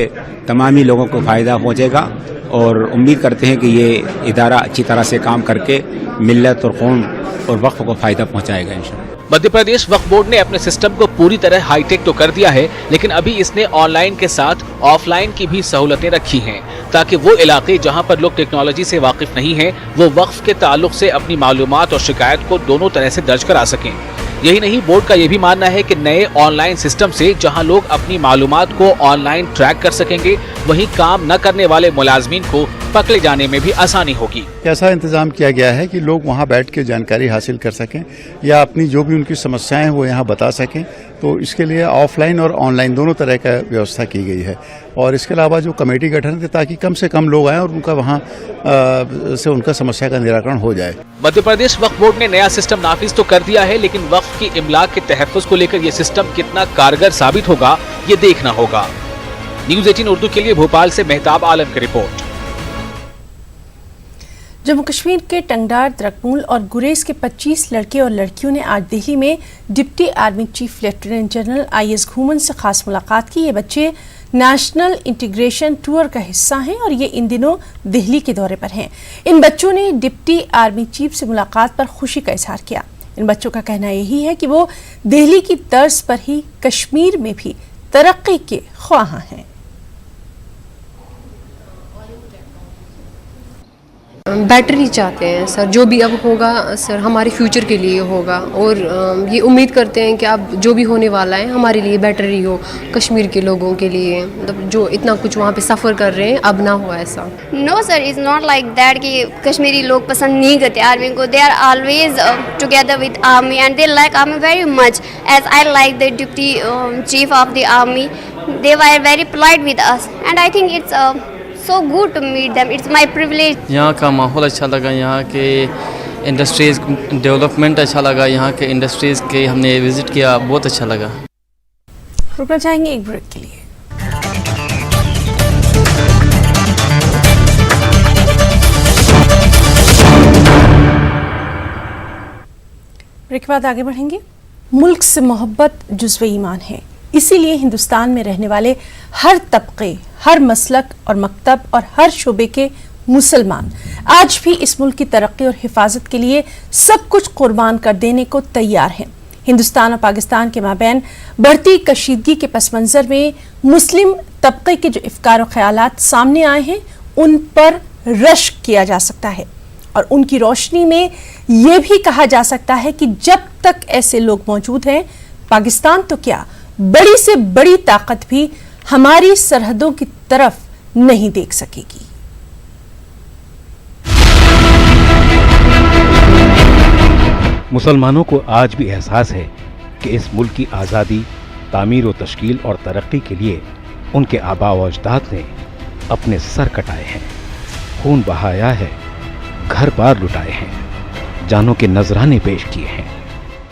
तमामी लोगों को फ़ायदा पहुँचेगा और उम्मीद करते हैं कि ये इदारा अच्छी तरह से काम करके मिल्लत और कौम और वक्फ को फ़ायदा पहुँचाएगा इंशाल्लाह। मध्य प्रदेश वक्फ बोर्ड ने अपने सिस्टम को पूरी तरह हाईटेक तो कर दिया है, लेकिन अभी इसने ऑनलाइन के साथ ऑफलाइन की भी सहूलतें रखी हैं, ताकि वो इलाके जहां पर लोग टेक्नोलॉजी से वाकिफ नहीं हैं, वो वक्फ के ताल्लुक से अपनी मालूमात और शिकायत को दोनों तरह से दर्ज करा सकें। यही नहीं, बोर्ड का ये भी मानना है कि नए ऑनलाइन सिस्टम से जहां लोग अपनी मालूमात को ऑनलाइन ट्रैक कर सकेंगे, वहीं काम न करने वाले मुलाजमीन को पकड़े जाने में भी आसानी होगी। ऐसा इंतजाम किया गया है कि लोग वहां बैठ के जानकारी हासिल कर सकें या अपनी जो भी उनकी समस्याएं हैं वो यहाँ बता सकें। तो इसके लिए ऑफलाइन और ऑनलाइन दोनों तरह का व्यवस्था की गई है। और इसके अलावा जो कमेटी गठन है ताकि कम से कम लोग आएँ और उनका वहाँ से उनका समस्या का निराकरण हो जाए। मध्य प्रदेश वक्फ बोर्ड ने नया सिस्टम नाफिज तो कर दिया है, लेकिन वक्फ की इमलाक के तहफ़्फ़ुज़ को लेकर यह सिस्टम कितना कारगर साबित होगा, ये देखना होगा। न्यूज़ 18 उर्दू के लिए भोपाल से मेहताब आलम की रिपोर्ट। जम्मू कश्मीर के टंगडार, द्रकमूल और गुरेज के 25 लड़के और लड़कियों ने आज दिल्ली में deputy army chief lieutenant general IAS घूमन से खास मुलाकात की। ये बच्चे नेशनल इंटीग्रेशन टूर का हिस्सा हैं और ये इन दिनों दिल्ली के दौरे पर हैं। इन बच्चों ने डिप्टी आर्मी चीफ से मुलाकात पर खुशी का इजहार किया। इन बच्चों का कहना यही है कि वो दिल्ली की तर्ज पर ही कश्मीर में भी तरक्की के ख्वाहां हैं। बेटर ही चाहते हैं सर, जो भी अब होगा सर हमारे फ्यूचर के लिए होगा और ये उम्मीद करते हैं कि अब जो भी होने वाला है हमारे लिए बेटर ही हो, कश्मीर के लोगों के लिए। मतलब जो इतना कुछ वहाँ पे सफ़र कर रहे हैं अब ना हो ऐसा। No sir, is not like that कि कश्मीरी लोग पसंद नहीं करते आर्मी को। They are always together with army and they like army very much as I like the deputy chief of the army. They were very polite with us and I think it's so good to meet them. It's my privilege. यहाँ का माहौल अच्छा लगा, यहाँ के industries development अच्छा लगा, यहाँ के इंडस्ट्रीज़ के हमने विज़िट किया, बहुत अच्छा लगा। रुकना चाहेंगे एक ब्रेक के लिए। ब्रेक के बाद आगे बढ़ेंगे। मुल्क से मोहब्बत जुज़्वे ईमान है, इसीलिए हिंदुस्तान में रहने वाले हर तबके, हर मसलक और मकतब और हर शोबे के मुसलमान आज भी इस मुल्क की तरक्की और हिफाजत के लिए सब कुछ कुर्बान कर देने को तैयार हैं। हिंदुस्तान और पाकिस्तान के माबैन बढ़ती कशीदगी के पस मंज़र में मुस्लिम तबके के जो अफकार और ख्यालात सामने आए हैं उन पर रश्क किया जा सकता है और उनकी रोशनी में ये भी कहा जा सकता है कि जब तक ऐसे लोग मौजूद हैं, पाकिस्तान तो क्या बड़ी से बड़ी ताकत भी हमारी सरहदों की तरफ नहीं देख सकेगी। मुसलमानों को आज भी एहसास है कि इस मुल्क की आज़ादी, तामीर व तश्कील और तरक्की के लिए उनके आबा व अजदाद ने अपने सर कटाए हैं, खून बहाया है, घर बार लुटाए हैं, जानों के नजराने पेश किए हैं।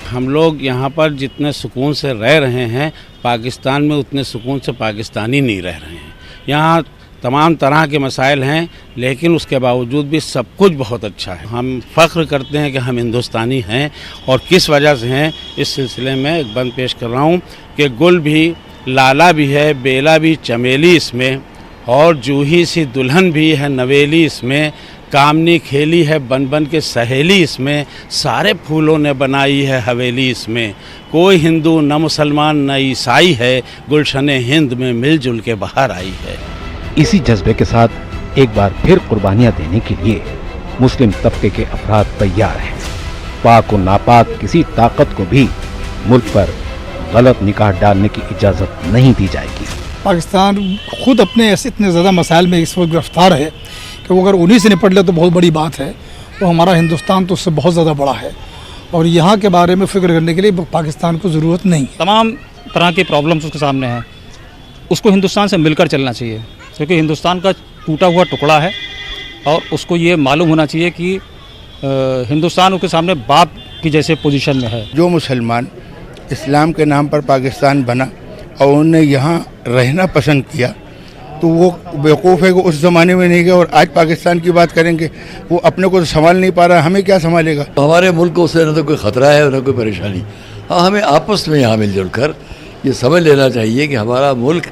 हम लोग यहाँ पर जितने सुकून से रह रहे हैं, पाकिस्तान में उतने सुकून से पाकिस्तानी नहीं रह रहे हैं। यहाँ तमाम तरह के मसाइल हैं, लेकिन उसके बावजूद भी सब कुछ बहुत अच्छा है। हम फ़ख्र करते हैं कि हम हिंदुस्तानी हैं और किस वजह से हैं। इस सिलसिले में एक बंद पेश कर रहा हूँ कि गुल भी, लाला भी है, बेला भी, चमेली इसमें, और जूही सी दुल्हन भी है नवेली इसमें, कामनी खेली है बन बन के सहेली इसमें, सारे फूलों ने बनाई है हवेली इसमें, कोई हिंदू न मुसलमान न ईसाई है, गुलशन हिंद में मिलजुल के बाहर आई है। इसी जज्बे के साथ एक बार फिर कुर्बानियां देने के लिए मुस्लिम तबके के अफराद तैयार हैं। पाक और नापाक किसी ताकत को भी मुल्क पर गलत निगाह डालने की इजाज़त नहीं दी जाएगी। पाकिस्तान खुद अपने ऐसे इतने ज़्यादा मसाइल में इस वक्त गिरफ्तार है कि वो अगर उन्हीं से निपट ले तो बहुत बड़ी बात है। तो हमारा हिंदुस्तान तो उससे बहुत ज़्यादा बड़ा है और यहाँ के बारे में फ़िक्र करने के लिए पाकिस्तान को ज़रूरत नहीं। तमाम तरह के प्रॉब्लम्स उसके सामने हैं, उसको हिंदुस्तान से मिलकर चलना चाहिए, क्योंकि हिंदुस्तान का टूटा हुआ टुकड़ा है और उसको ये मालूम होना चाहिए कि हिंदुस्तान उसके सामने बाप की जैसे पोजीशन में है। जो मुसलमान इस्लाम के नाम पर पाकिस्तान बना और उन्हें यहाँ रहना पसंद किया तो वो बेवकूफ़ है कि उस ज़माने में नहीं गया और आज पाकिस्तान की बात करेंगे, वो अपने को तो संभाल नहीं पा रहा, हमें क्या संभालेगा। हमारे मुल्क को से न तो कोई ख़तरा है न कोई परेशानी। हाँ, हमें आपस में यहाँ मिलजुल कर ये समझ लेना चाहिए कि हमारा मुल्क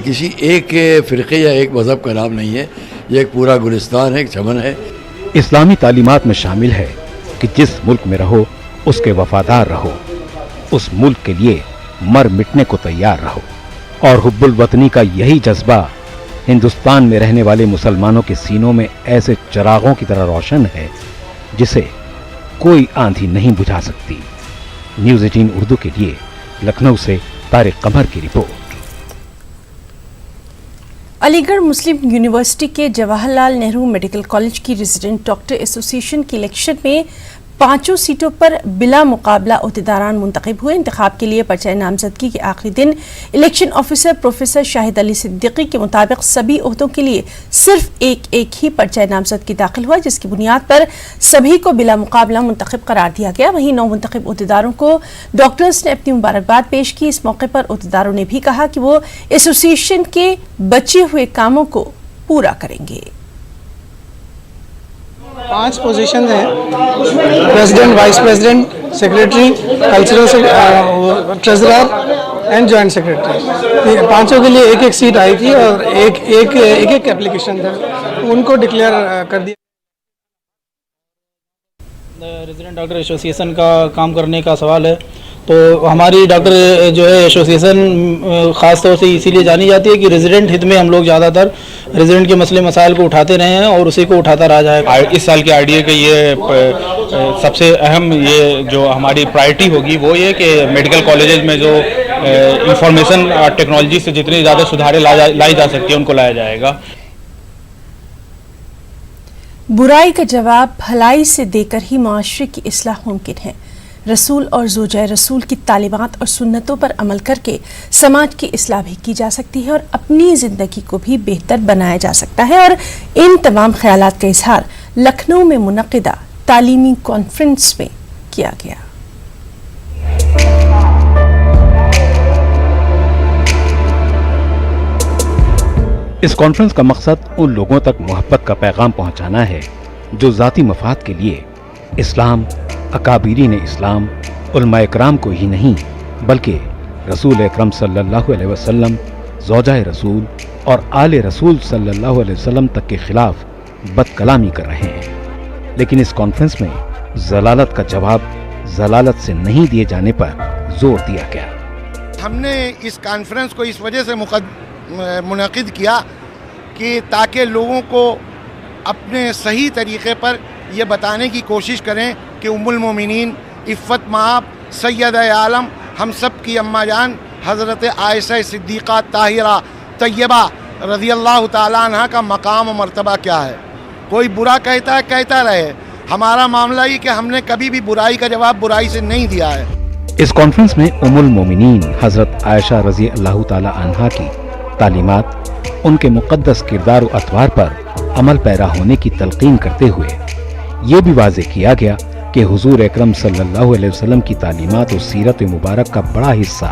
किसी एक फ़िरक़े या एक मज़हब का नाम नहीं है, ये एक पूरा गुलिस्तान है, एक चमन है। इस्लामी तालीमात में शामिल है कि जिस मुल्क में रहो उसके वफादार रहो, उस मुल्क के लिए मर मिटने को तैयार रहो। और हुब्बुल वतनी का यही जज्बा हिंदुस्तान में रहने वाले मुसलमानों के सीनों में ऐसे चिरागों की तरह रोशन है जिसे कोई आंधी नहीं बुझा सकती। न्यूज़ 18 उर्दू के लिए लखनऊ से तारिक कमर की रिपोर्ट। अलीगढ़ मुस्लिम यूनिवर्सिटी के जवाहरलाल नेहरू मेडिकल कॉलेज की रेजिडेंट डॉक्टर एसोसिएशन की इलेक्शन में 5 सीटों पर बिला मुकाबला ओहदेदारान मुंतखब हुए। इंतखाब के लिए पर्चा नामजदगी के आखिरी दिन election officer professor Shahid Ali Siddiqui के मुताबिक सभी ओहदों के लिए सिर्फ एक ही पर्चा नामजदगी दाखिल हुआ, जिसकी बुनियाद पर सभी को बिला मुकाबला मुंतखब करार दिया गया। वहीं 9 मुंतखब ओहदेदारों को डॉक्टर्स ने अपनी मुबारकबाद पेश की। इस मौके पर ओहदेदारों ने भी कहा कि वो एसोसिएशन के बचे हुए कामों को पूरा करेंगे। 5 पोजीशन हैं, president, vice president, secretary, cultural treasurer and joint secretary. पांचों के लिए एक सीट आई थी और एक एप्लीकेशन था, उनको डिक्लेयर कर दिया। रेजिडेंट डॉक्टर एसोसिएशन का काम करने का सवाल है, तो हमारी डॉक्टर जो है एसोसिएशन ख़ास तौर से इसीलिए जानी जाती है कि रेजिडेंट हित में हम लोग ज़्यादातर रेजिडेंट के मसले मसाइल को उठाते रहे हैं और उसी को उठाता रहा जाएगा। इस साल के आरडीए के ये सबसे अहम ये जो हमारी प्रायोरिटी होगी वो ये कि मेडिकल कॉलेजेस में जो इंफॉर्मेशन और टेक्नोलॉजी से जितनी ज़्यादा सुधारें लाई जा सकती है उनको लाया जाएगा। बुराई का जवाब भलाई से देकर ही मुआशरे की इस्लाह मुमकिन है। रसूल और ज़ौजाए रसूल की तालीमात और सुन्नतों पर अमल करके समाज की इस्लाह भी की जा सकती है और अपनी ज़िंदगी को भी बेहतर बनाया जा सकता है। और इन तमाम ख्यालात का इजहार लखनऊ में मुनक़िदा तालीमी कॉन्फ्रेंस में किया गया। इस कॉन्फ्रेंस का मकसद उन लोगों तक मोहब्बत का पैगाम पहुंचाना है जो ज़ाती मफाद के लिए इस्लाम, अकाबिरीन इस्लाम, उलमाए कराम को ही नहीं बल्कि रसूल अकरम सल्लल्लाहु अलैहि वसल्लम, ज़ौजाए रसूल और आले रसूल सल्लल्लाहु अलैहि वसल्लम तक के खिलाफ बदकलामी कर रहे हैं। लेकिन इस कॉन्फ्रेंस में जलालत का जवाब जलालत से नहीं दिए जाने पर जोर दिया गया। हमने इस कॉन्फ्रेंस को इस वजह से मुनक़िद किया कि ताकि लोगों को अपने सही तरीक़े पर यह बताने की कोशिश करें कि उम्मुल मोमिनीन, इफ़्फ़त माब, सैयद आलम, हम सब की अम्मा जान हज़रत आयशा सिद्दीक़ा ताहिरा तैयबा रज़ी अल्लाह ताला अन्हा का मकाम और मर्तबा क्या है। कोई बुरा कहता है, कहता रहे, हमारा मामला ये कि हमने कभी भी बुराई का जवाब बुराई से नहीं दिया है। इस कॉन्फ्रेंस में उम्मुल मोमिनीन हज़रत आयशा रज़ी अल्लाह ताला अन्हा की तालीमात, उनके मुक़द्दस किरदार और अतवार पर अमल पैरा होने की तलक़ीन करते हुए ये भी वाज़ेह किया गया कि हुज़ूर अकरम सल्लल्लाहु अलैहि वसल्लम की तालीमात और सीरत मुबारक का बड़ा हिस्सा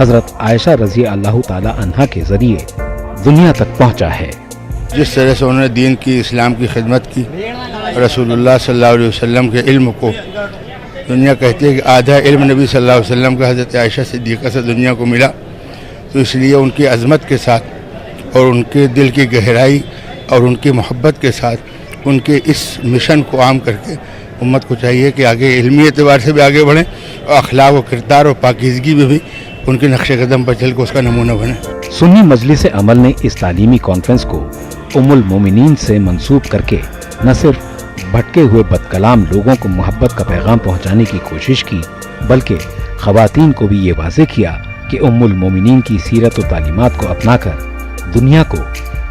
हज़रत आयशा रज़ी अल्लाह ताला अन्हा के ज़रिए दुनिया तक पहुँचा है। जिस तरह से उन्होंने दीन की, इस्लाम की खिदमत की, रसूलुल्लाह सल्लल्लाहु अलैहि वसल्लम के इल्म को, दुनिया कहती है कि आधा इल्म नबी सल्लल्लाहु अलैहि वसल्लम का हज़रत आयशा सिद्दीक़ा से दुनिया को मिला, तो इसलिए उनकी अज़मत के साथ और उनके दिल की गहराई और उनकी मोहब्बत के साथ उनके इस मिशन को आम करके उम्मत को चाहिए कि आगे इल्मी एतबार से भी आगे बढ़ें और अखलाक व किरदार और पाकीज़गी में भी उनके नक्शे कदम पर चल के उसका नमूना बने। सुन्नी मजलिस अमल ने इस तालीमी कॉन्फ्रेंस को उम्मुल मोमिनीन से मंसूब करके न सिर्फ भटके हुए बदकलाम लोगों को मोहब्बत का पैगाम पहुंचाने की कोशिश की, बल्कि ख़वातीन को भी ये वाज़ेह किया कि उम्मुल मोमिनीन की सीरत और तालीमात को अपनाकर दुनिया को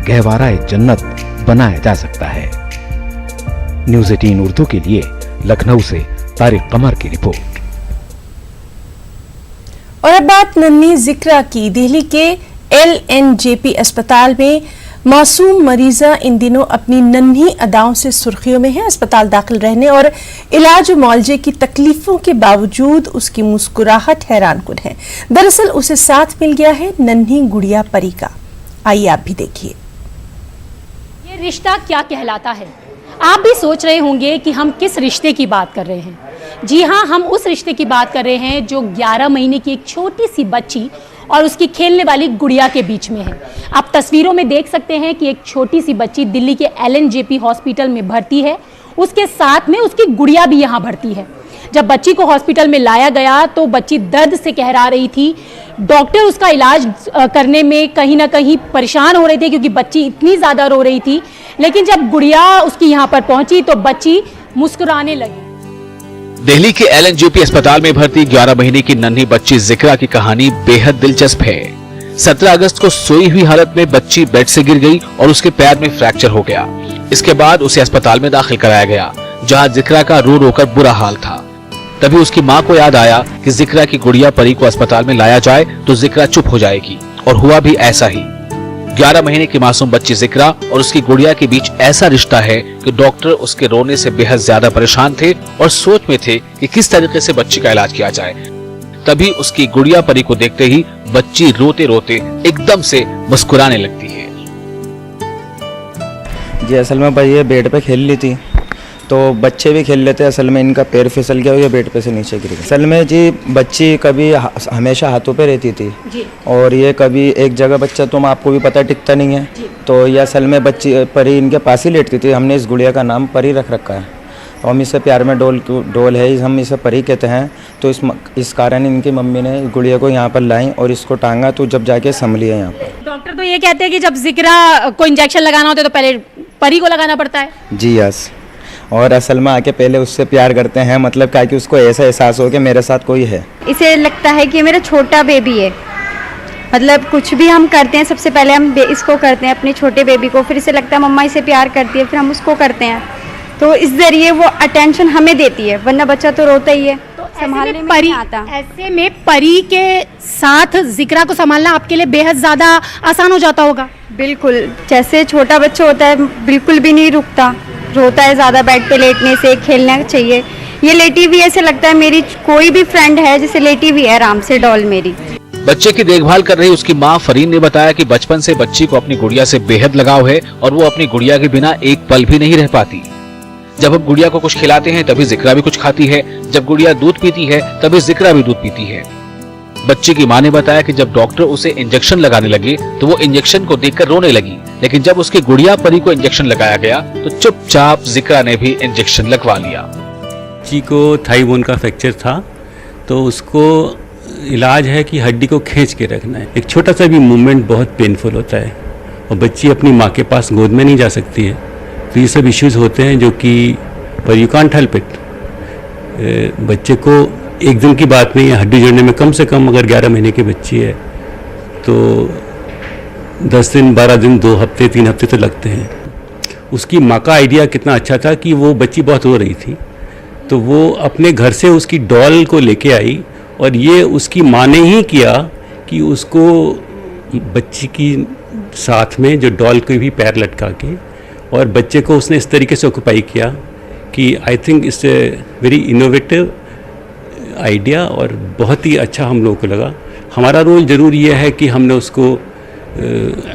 गहवारा जन्नत बनाया जा सकता है। न्यूज़ 18 उर्दू के लिए लखनऊ से तारिक कमर की रिपोर्ट। और अब बात नन्ही जिक्रा की। दिल्ली के LNJP अस्पताल में मासूम मरीजा इन दिनों अपनी नन्ही अदाओं से सुर्खियों में है। अस्पताल दाखिल रहने और इलाज मुआवजे की तकलीफों के बावजूद उसकी मुस्कुराहट हैरानकुन है। दरअसल उसे साथ मिल गया है नन्ही गुड़िया परी का। आइए आप भी देखिए। ये रिश्ता क्या कहलाता है? आप भी सोच रहे होंगे कि हम किस रिश्ते की बात कर रहे हैं। जी हाँ, हम उस रिश्ते की बात कर रहे हैं जो 11 महीने की एक छोटी सी बच्ची और उसकी खेलने वाली गुड़िया के बीच में है। आप तस्वीरों में देख सकते हैं कि एक छोटी सी बच्ची दिल्ली के LNJP हॉस्पिटल में भर्ती है, उसके साथ में उसकी गुड़िया भी यहाँ भर्ती है। जब बच्ची को हॉस्पिटल में लाया गया तो बच्ची दर्द से कहरा रही थी। डॉक्टर उसका इलाज करने में कहीं ना कहीं परेशान हो रहे थे क्योंकि बच्ची इतनी ज़्यादा रो रही थी। लेकिन जब गुड़िया उसकी यहाँ पर पहुंची तो बच्ची मुस्कुराने लगी। दिल्ली के LNJP अस्पताल में भर्ती 11 महीने की नन्ही बच्ची जिक्रा की कहानी बेहद दिलचस्प है। 17 अगस्त को सोई हुई हालत में बच्ची बेड से गिर गई और उसके पैर में फ्रैक्चर हो गया। इसके बाद उसे अस्पताल में दाखिल कराया गया, जहां जिक्रा का रो रोकर बुरा हाल था। तभी उसकी मां को याद आया कि जिक्रा की गुड़िया परी को अस्पताल में लाया जाए तो जिक्रा चुप हो जाएगी, और हुआ भी ऐसा ही। 11 महीने की मासूम बच्ची जिक्रा और उसकी गुड़िया के बीच ऐसा रिश्ता है कि डॉक्टर उसके रोने से बेहद ज्यादा परेशान थे और सोच में थे कि किस तरीके से बच्ची का इलाज किया जाए। तभी उसकी गुड़िया परी को देखते ही बच्ची रोते रोते एकदम से मुस्कुराने लगती है। जी असल में भाई ये बेड पे खेल ली थी तो बच्चे भी खेल लेते हैं। असल में इनका पैर फिसल गया और ये बेड पे से नीचे गिर गया। असल में जी बच्ची कभी हमेशा हाथों पे रहती थी जी। और ये कभी एक जगह बच्चा तो आपको भी पता टिकता नहीं है, तो ये असल में बच्ची परी इनके पास ही लेटती थी। हमने इस गुड़िया का नाम परी रख रखा है और हम इसे प्यार में डोल है, हम इसे परी कहते हैं। तो इस कारण इनकी मम्मी ने गुड़िया को यहाँ पर लाई और इसको टांगा तो जब जाके संभली है यहाँ पर। डॉक्टर तो ये कहते हैं कि जब जिक्रा को इंजेक्शन लगाना होता है तो पहले परी को लगाना पड़ता है। जी यस, और असल में आके पहले उससे प्यार करते हैं, मतलब क्या कि उसको ऐसा एहसास हो कि मेरे साथ कोई है। इसे लगता है कि मेरा छोटा बेबी है, मतलब कुछ भी हम करते हैं सबसे पहले हम इसको करते हैं अपने छोटे बेबी को, फिर इसे लगता है मम्मा इसे प्यार करती है, फिर हम उसको करते हैं। तो इस जरिए वो अटेंशन हमें देती है, वरना बच्चा तो रोता ही है, तो संभालने में नहीं आता। ऐसे में परी के साथ जिक्रा को संभालना आपके लिए बेहद ज़्यादा आसान हो जाता होगा। बिल्कुल, जैसे छोटा बच्चा होता है बिल्कुल भी नहीं रुकता, रोता है ज़्यादा, बेड पे लेटने से खेलना चाहिए। ये लेटी हुई ऐसे लगता है मेरी कोई भी फ्रेंड है जिसे लेटी हुई है आराम से डॉल मेरी। बच्चे की देखभाल कर रही उसकी मां फरीन ने बताया कि बचपन से बच्ची को अपनी गुड़िया से बेहद लगाव है और वो अपनी गुड़िया के बिना एक पल भी नहीं रह पाती। जब हम गुड़िया को कुछ खिलाते हैं तभी जिक्रा भी कुछ खाती है, जब गुड़िया दूध पीती है तभी जिक्रा भी दूध पीती है। बच्ची की मां ने बताया कि जब डॉक्टर उसे इंजेक्शन लगाने लगे तो वो इंजेक्शन को देखकर रोने लगी, लेकिन जब उसकी गुड़िया परी को इंजेक्शन लगाया गया तो चुपचाप जिक्रा ने भी इंजेक्शन लगवा लिया। बच्ची को थाई बोन का फ्रैक्चर था, तो उसको इलाज है कि हड्डी को खींच के रखना है। एक छोटा सा भी मूवमेंट बहुत पेनफुल होता है और बच्ची अपनी माँ के पास गोद में नहीं जा सकती है, तो ये सब इश्यूज होते हैं जो कि पर यू कांट हेल्प इट। बच्चे को एक दिन की बात नहीं है, हड्डी जोड़ने में कम से कम अगर 11 महीने की बच्ची है तो 10 दिन 12 दिन 2 हफ्ते 3 हफ्ते तो लगते हैं। उसकी माँ का आइडिया कितना अच्छा था कि वो बच्ची बहुत रो रही थी, तो वो अपने घर से उसकी डॉल को लेके आई और ये उसकी माँ ने ही किया कि उसको बच्ची की साथ में जो डॉल के भी पैर लटका के और बच्चे को उसने इस तरीके से ऑक्यूपाई किया कि आई think it's a very innovative idea और बहुत ही अच्छा हम लोगों को लगा। हमारा रोल जरूर यह है कि हमने उसको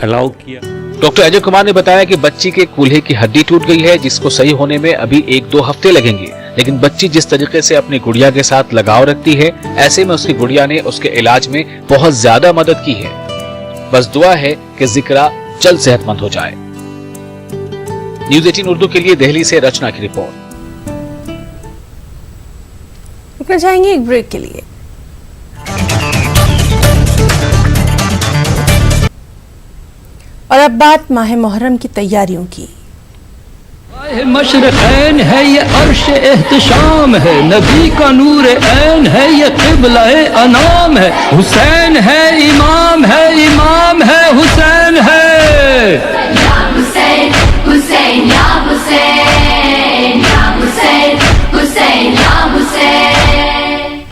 अलाउ किया। डॉक्टर अजय कुमार ने बताया कि बच्ची के कूल्हे की हड्डी टूट गई है, जिसको सही होने में अभी 1-2 हफ्ते लगेंगे, लेकिन बच्ची जिस तरीके से अपनी गुड़िया के साथ लगाव रखती है, ऐसे में उसकी गुड़िया ने उसके इलाज में बहुत ज्यादा मदद की है। बस दुआ है कि जिक्रा जल्द सेहतमंद हो जाए। न्यूज़ 18 उर्दू के लिए दिल्ली से रचना की रिपोर्ट। रुकना चाहेंगे एक ब्रेक के लिए। और अब बात माह मुहर्रम की तैयारियों की। मशरक़ैन है ये अर्श एहतिशाम है, नबी का नूर ऐन है ये क़िबला-ए अनाम है, हुसैन है इमाम है, इमाम है हुसैन है। या हुसैन हुसैन या हुसैन, या हुसैन हुसैन या हुसैन।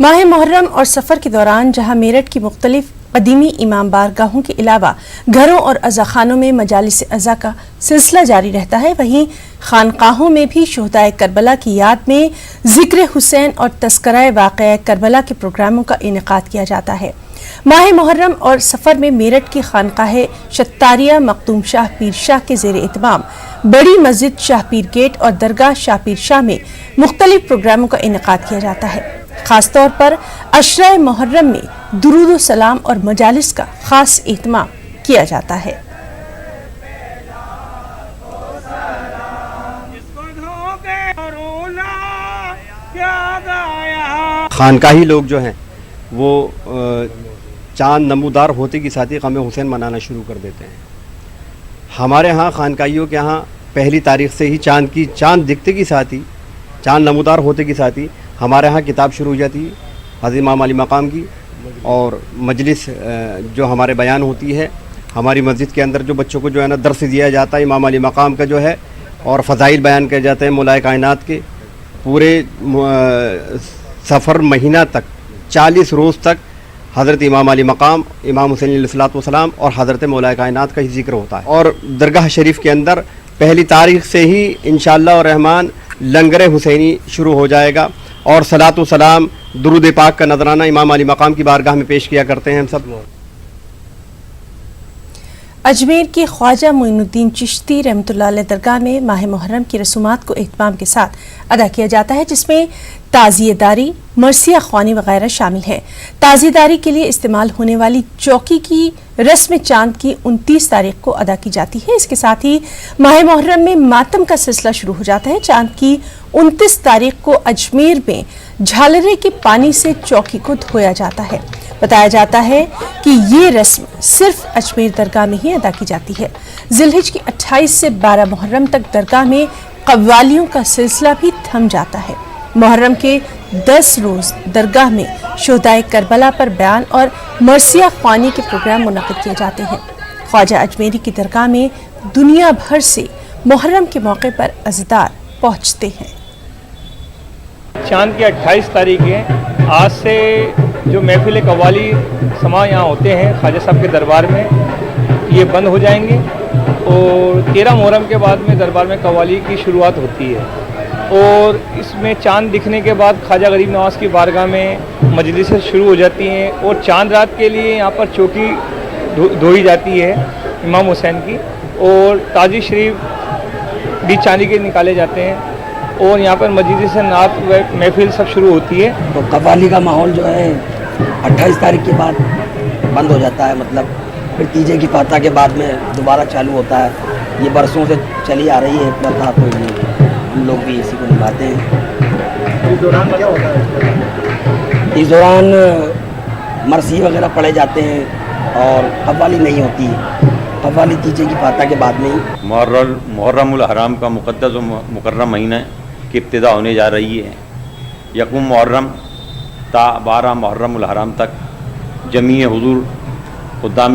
माह मुहर्रम और सफ़र के दौरान जहां मेरठ की मुख्तलिफ कदीमी इमाम बारगाहों के अलावा घरों और अज़ाखानों में मजालिस अज़ा का सिलसिला जारी रहता है, वहीं खानकाहों में भी शुहदाए करबला की याद में ज़िक्र हुसैन और तस्कराए वाक़या करबला के प्रोग्रामों का इनेकाद किया जाता है। माह मुहर्रम और सफ़र में मेरठ की खानकाह शत्तारिया मखदूम शाह पीर शाह के ज़ेर एहतमाम बड़ी मस्जिद शाह पीर गेट और दरगाह शाह पीर शाह में मुख्तलिफ प्रोग्रामों का इनेकाद किया जाता है। खासतौर पर अशरा मुहर्रम में दुरूद सलाम और मजालिस का खास एहतमाम किया जाता है। खानकाही लोग जो हैं वो चांद नमूदार होते के साथ ही ग़म हुसैन मनाना शुरू कर देते हैं। हमारे यहाँ खानकाहियों के यहाँ पहली तारीख से ही चांद दिखते के साथ ही, चांद नमूदार होते के साथ ही हमारे यहाँ किताब शुरू हो जाती है हज़रत इमाम अली मकाम की, और मजलिस जो हमारे बयान होती है हमारी मस्जिद के अंदर, जो बच्चों को जो है ना दर्स दिया जाता है इमाम अली मकाम का जो है, और फ़ज़ाइल बयान किए जाते हैं मौलाए कायनात के। पूरे सफ़र महीना तक 40 रोज़ तक हज़रत इमाम अली मकाम, इमाम हुसैन अलैहिस्सलाम और हज़रत मौलाए कायनात का ही जिक्र होता है। और दरगाह शरीफ के अंदर पहली तारीख से ही इंशाअल्लाह और रहमान लंगर हुसैनी शुरू हो जाएगा, और सलातो सलाम दुरूद पाक का नजराना इमाम अली मकाम की बारगाह में पेश किया करते हैं हम सब। अजमेर के ख्वाजा मोइनुद्दीन चिश्ती रहमतुल्लाह अलैह दरगाह में माह मुहर्रम की रसूमात को एहतमाम के साथ अदा किया जाता है, जिसमें ताज़ियेदारी, मरसिया ख्वानी वगैरह शामिल है। ताज़ियेदारी के लिए इस्तेमाल होने वाली चौकी की रस्म चांद की 29 तारीख को अदा की जाती है। इसके साथ ही माह मुहर्रम में मातम का सिलसिला शुरू हो जाता है। चांद की 29 तारीख को अजमेर में झालरे के पानी से चौकी को धोया जाता है। बताया जाता है कि ये रस्म सिर्फ अजमेर दरगाह में ही अदा की जाती है। जिलहिज की 28 से 12 मुहर्रम तक दरगाह में कव्वालियों का सिलसिला भी थम जाता है। मुहर्रम के 10 रोज दरगाह में शुहदाए करबला पर बयान और मरसिया ख्वानी के प्रोग्राम मुनक़िद किए जाते हैं। ख्वाजा अजमेरी की दरगाह में दुनिया भर से मुहर्रम के मौके पर अज़दार पहुँचते हैं। चांद की 28 तारीख है, आज से जो महफिल कव्वाली समा यहाँ होते हैं ख्वाजा साहब के दरबार में, ये बंद हो जाएंगे और 13 मुहर्रम के बाद में दरबार में कव्वाली की शुरुआत होती है। और इसमें चांद दिखने के बाद ख्वाजा गरीब नवाज़ की बारगाह में मजलिसें शुरू हो जाती हैं और चांद रात के लिए यहाँ पर चौकी धोई जाती है इमाम हुसैन की, और ताजी शरीफ भी चांदी के निकाले जाते हैं और यहाँ पर मस्जिद से नात महफिल सब शुरू होती है। तो कव्वाली का माहौल जो है 28 तारीख के बाद बंद हो जाता है, मतलब फिर तीजे की पाता के बाद में दोबारा चालू होता है। ये बरसों से चली आ रही है प्रथा, तो हम लोग भी इसी को निभाते हैं। इस दौरान क्या होता है? इस दौरान मरसी वगैरह पढ़े जाते हैं और कव्वाली नहीं होती, कव्वाली तीजे की पाता के बाद में ही। मुहर्रमुल हराम का मुक़द्दस और मुकर्रम महीना की इब्तिदा होने जा रही है। यकम मुहर्रम ता 12 मुहर्रमुल हराम तक जमी हुजूर खुद्दाम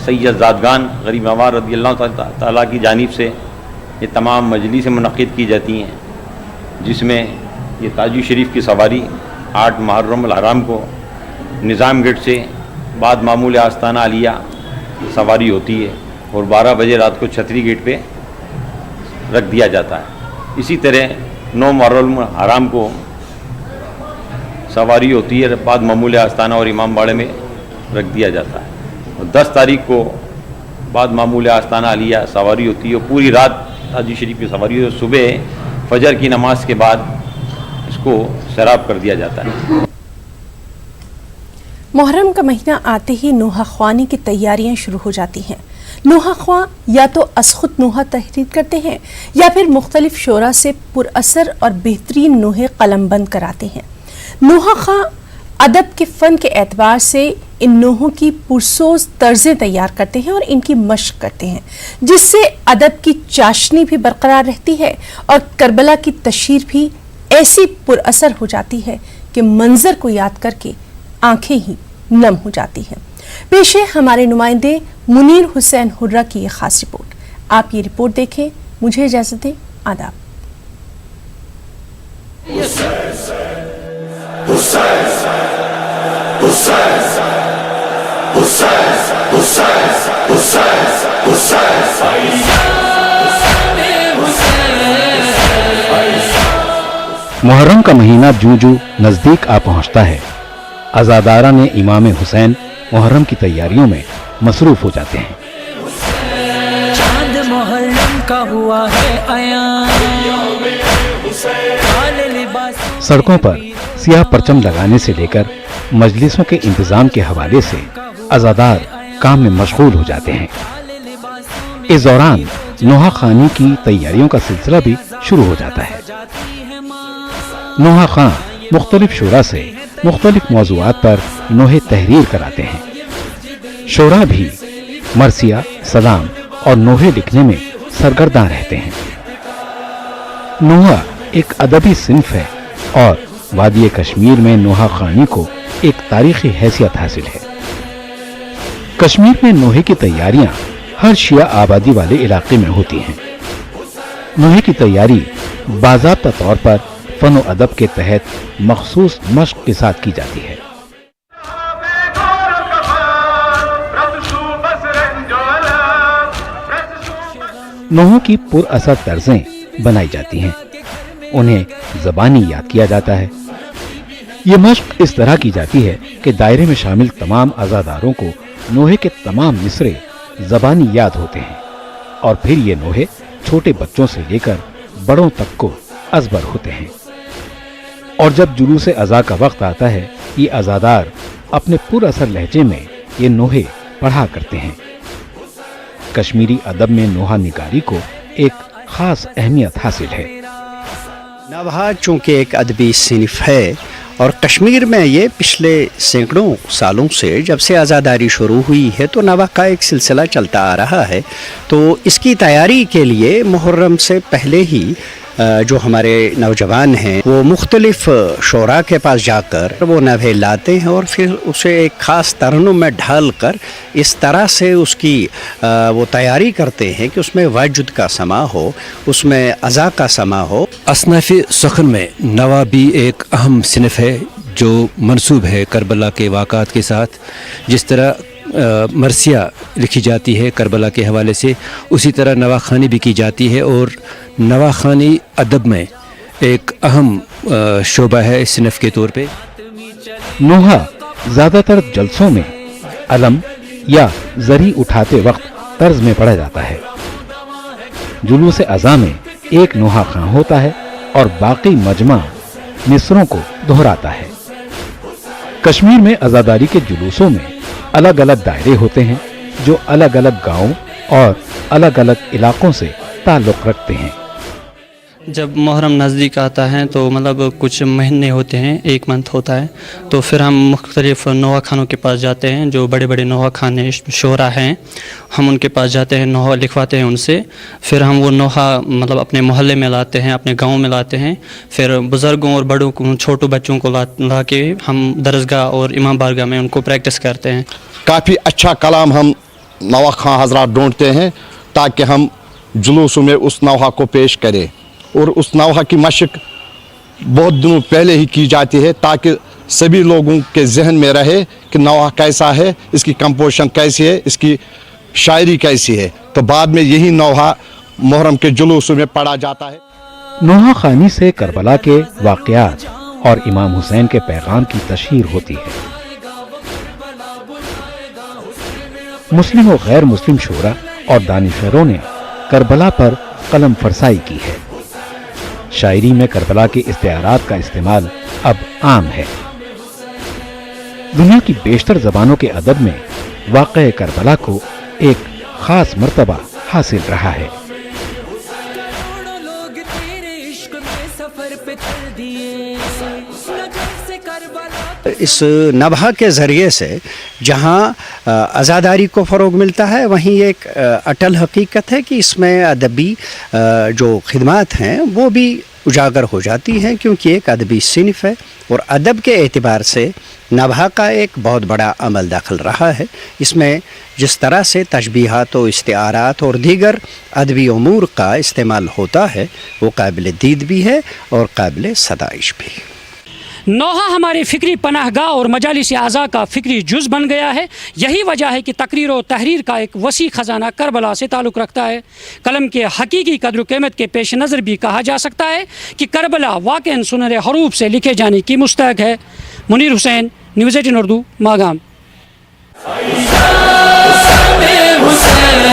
सैयद ज़ादगान गरीब नवाज रज़ियल्लाहु ताला की जानिब से ये तमाम मजलिसें मुनक़्क़िद की जाती हैं, जिसमें ये ताजी शरीफ की सवारी 8 मुहर्रमुल हराम को निज़ाम गेट से बाद मामूल आस्ताना आलिया सवारी होती है और 12 बजे रात को छतरी गेट पे रख दिया जाता है। इसी तरह 9 मुहर्रम हराम को सवारी होती है, बाद मामूल आस्ताना और इमाम बाड़े में रख दिया जाता है। और 10 तारीख को बाद मामूल आस्ताना आलिया सवारी होती है और पूरी रात ताजी शरीफ की सवारी होती है। सुबह फजर की नमाज के बाद इसको शराब कर दिया जाता है। मुहर्रम का महीना आते ही नोहा ख्वानी की तैयारियां शुरू हो जाती हैं। नोहा ख्वां या तो असखुद नोहा तहरीर करते हैं या फिर मुख्तलिफ शोरा से पुरअसर और बेहतरीन नोहे कलमबंद कराते हैं। नोहा ख्वां अदब के फ़न के एतबार से इन नोहों की पुरसोज तर्जें तैयार करते हैं और इनकी मशक करते हैं, जिससे अदब की चाशनी भी बरकरार रहती है और करबला की तशहीर भी ऐसी पुरअसर हो जाती है कि मंजर को याद करके आंखें ही नम हो जाती हैं। पेश है हमारे नुमाइंदे मुनीर हुसैन हुर्रा की ये खास रिपोर्ट। आप ये रिपोर्ट देखें। मुझे इजाजत दें। आदाब। मुहर्रम का महीना जूं जूं नजदीक आ पहुंचता है, अज़ादारा ने इमाम हुसैन मुहर्रम की तैयारियों में मसरूफ हो जाते हैं। चांद मुहर्रम का हुआ है आया, सड़कों पर सियाह परचम लगाने से लेकर मजलिसों के इंतजाम के हवाले से अज़ादार काम में मशगूल हो जाते हैं। इस दौरान नोहा खानी की तैयारियों का सिलसिला भी शुरू हो जाता है। नोहा खां मुख्तलिफ शोरा से मुख्तलिफ मौज़ूआत पर नोहे तहरीर कराते हैं। शोरा भी मरसिया, सलाम और नोहे लिखने में सरगर्दा रहते हैं। नोहा एक अदबी सिन्फ है और वादी कश्मीर में नोहा खानी को एक तारीखी हैसियत हासिल है। कश्मीर में नोहे की तैयारियां हर शिया आबादी वाले इलाके में होती हैं। नोहे की तैयारी बाज़ाब्ता तौर पर फन और अदब के तहत मखसूस मश्क के साथ की जाती है। नोहों की पुरअसर तर्जें बनाई जाती हैं, उन्हें ज़बानी याद किया जाता है। ये मश्क इस तरह की जाती है कि दायरे में शामिल तमाम अज़ादारों को नोहे के तमाम मिसरे ज़बानी याद होते हैं और फिर ये नोहे छोटे बच्चों से लेकर बड़ों तक को अज़बर होते हैं। और जब जुलूस अज़ा का वक्त आता है, ये अज़ादार अपने पुरअसर लहजे में ये नोहे पढ़ा करते हैं। कश्मीरी अदब में नोहा निगारी को एक खास अहमियत हासिल है। नवहा चूँकि एक अदबी सिनफ है और कश्मीर में ये पिछले सैकड़ों सालों से जब से आज़ादारी शुरू हुई है तो नवा का एक सिलसिला चलता आ रहा है। तो इसकी तैयारी के लिए मुहर्रम से पहले ही जो हमारे नौजवान हैं वो मुख्तलिफ शोरा के पास जाकर वो नवे लाते हैं और फिर उसे एक ख़ास तरन्नुम में ढाल कर इस तरह से उसकी वो तैयारी करते हैं कि उसमें वजुद का समा हो, उसमें अज़ा का समा हो। असनाफ़ी सखन में नवा भी एक अहम सिनफ है जो मंसूब है करबला के वाक़ात के साथ। जिस तरह मरसिया लिखी जाती है करबला के हवाले से, उसी तरह नवाखानी भी की जाती है और नवाखानी अदब में एक अहम शोबा है इस सिनफ के तौर पे। नोहा ज़्यादातर जलसों में अलम या जरी उठाते वक्त तर्ज में पढ़ा जाता है। जुलूस अज़ा में एक नोहा खां होता है और बाकी मजमा मिसरों को दोहराता है। कश्मीर में आज़ादारी के जुलूसों में अलग अलग दायरे होते हैं जो अलग अलग गांवों और अलग अलग इलाकों से ताल्लुक़ रखते हैं। जब मुहर्रम नज़दीक आता है तो मतलब कुछ महीने होते हैं, 1 मंथ होता है, तो फिर हम मुख्तलिफ़ नोहा खानों के पास जाते हैं, जो बड़े बड़े नोहा खाने शोरा हैं, हम उनके पास जाते हैं, नोहा लिखवाते हैं उनसे। फिर हम वो नोहा मतलब अपने मोहल्ले में लाते हैं, अपने गांव में लाते हैं। फिर बुज़ुर्गों और बड़ों को, छोटों बच्चों को ला के हम दरसगाह और इमाम बारगाह में उनको प्रैक्टिस करते हैं। काफ़ी अच्छा कलाम हम नोहा खां हज़रात ढूंढते हैं ताकि हम जुलूसों में उस नोहा को पेश करें, और उस नोहा की मशक बहुत दिनों पहले ही की जाती है ताकि सभी लोगों के जहन में रहे कि नोहा कैसा है, इसकी कंपोजिशन कैसी है, इसकी शायरी कैसी है। तो बाद में यही नोहा मुहर्रम के जुलूसों में पढ़ा जाता है। नोहा खानी से करबला के वाक़यात और इमाम हुसैन के पैगाम की तशहीर होती है। मुस्लिम और गैर मुस्लिम शोरा और दानिशवरों ने करबला पर कलम फरसाई की है। शायरी में करबला के इस्तेआरात का इस्तेमाल अब आम है। दुनिया की बेशतर ज़बानों के अदब में वाक़े करबला को एक ख़ास मर्तबा हासिल रहा है। इस नबहा के ज़रिए से जहाँ आज़ादारी को फ़रोग़ मिलता है, वहीं एक अटल हकीकत है कि इसमें अदबी जो खिदमात हैं वो भी उजागर हो जाती हैं, क्योंकि एक अदबी सिनफ है और अदब के एतबार से नबहा का एक बहुत बड़ा अमल दाखिल रहा है। इसमें जिस तरह से तशबीहात और इस्तिआरात और दीगर अदबी उमूर का इस्तेमाल होता है वो काबिल दीद भी है और काबिल सदाइश भी। नोहा हमारे फ़िक्री पनाहगाह और मजालिस आज़ा का फ़िक्री जुज़ बन गया है। यही वजह है कि तकरीर और तहरीर का एक वसी ख़जाना करबला से ताल्लुक़ रखता है। कलम के हकीकी कद्र क़ीमत के पेश नज़र भी कहा जा सकता है कि करबला वाक़ईन सुनहरे हरूफ से लिखे जाने की मुस्तहक़ है। मुनीर हुसैन, न्यूज़ 18 उर्दू, मागाम। हुसैन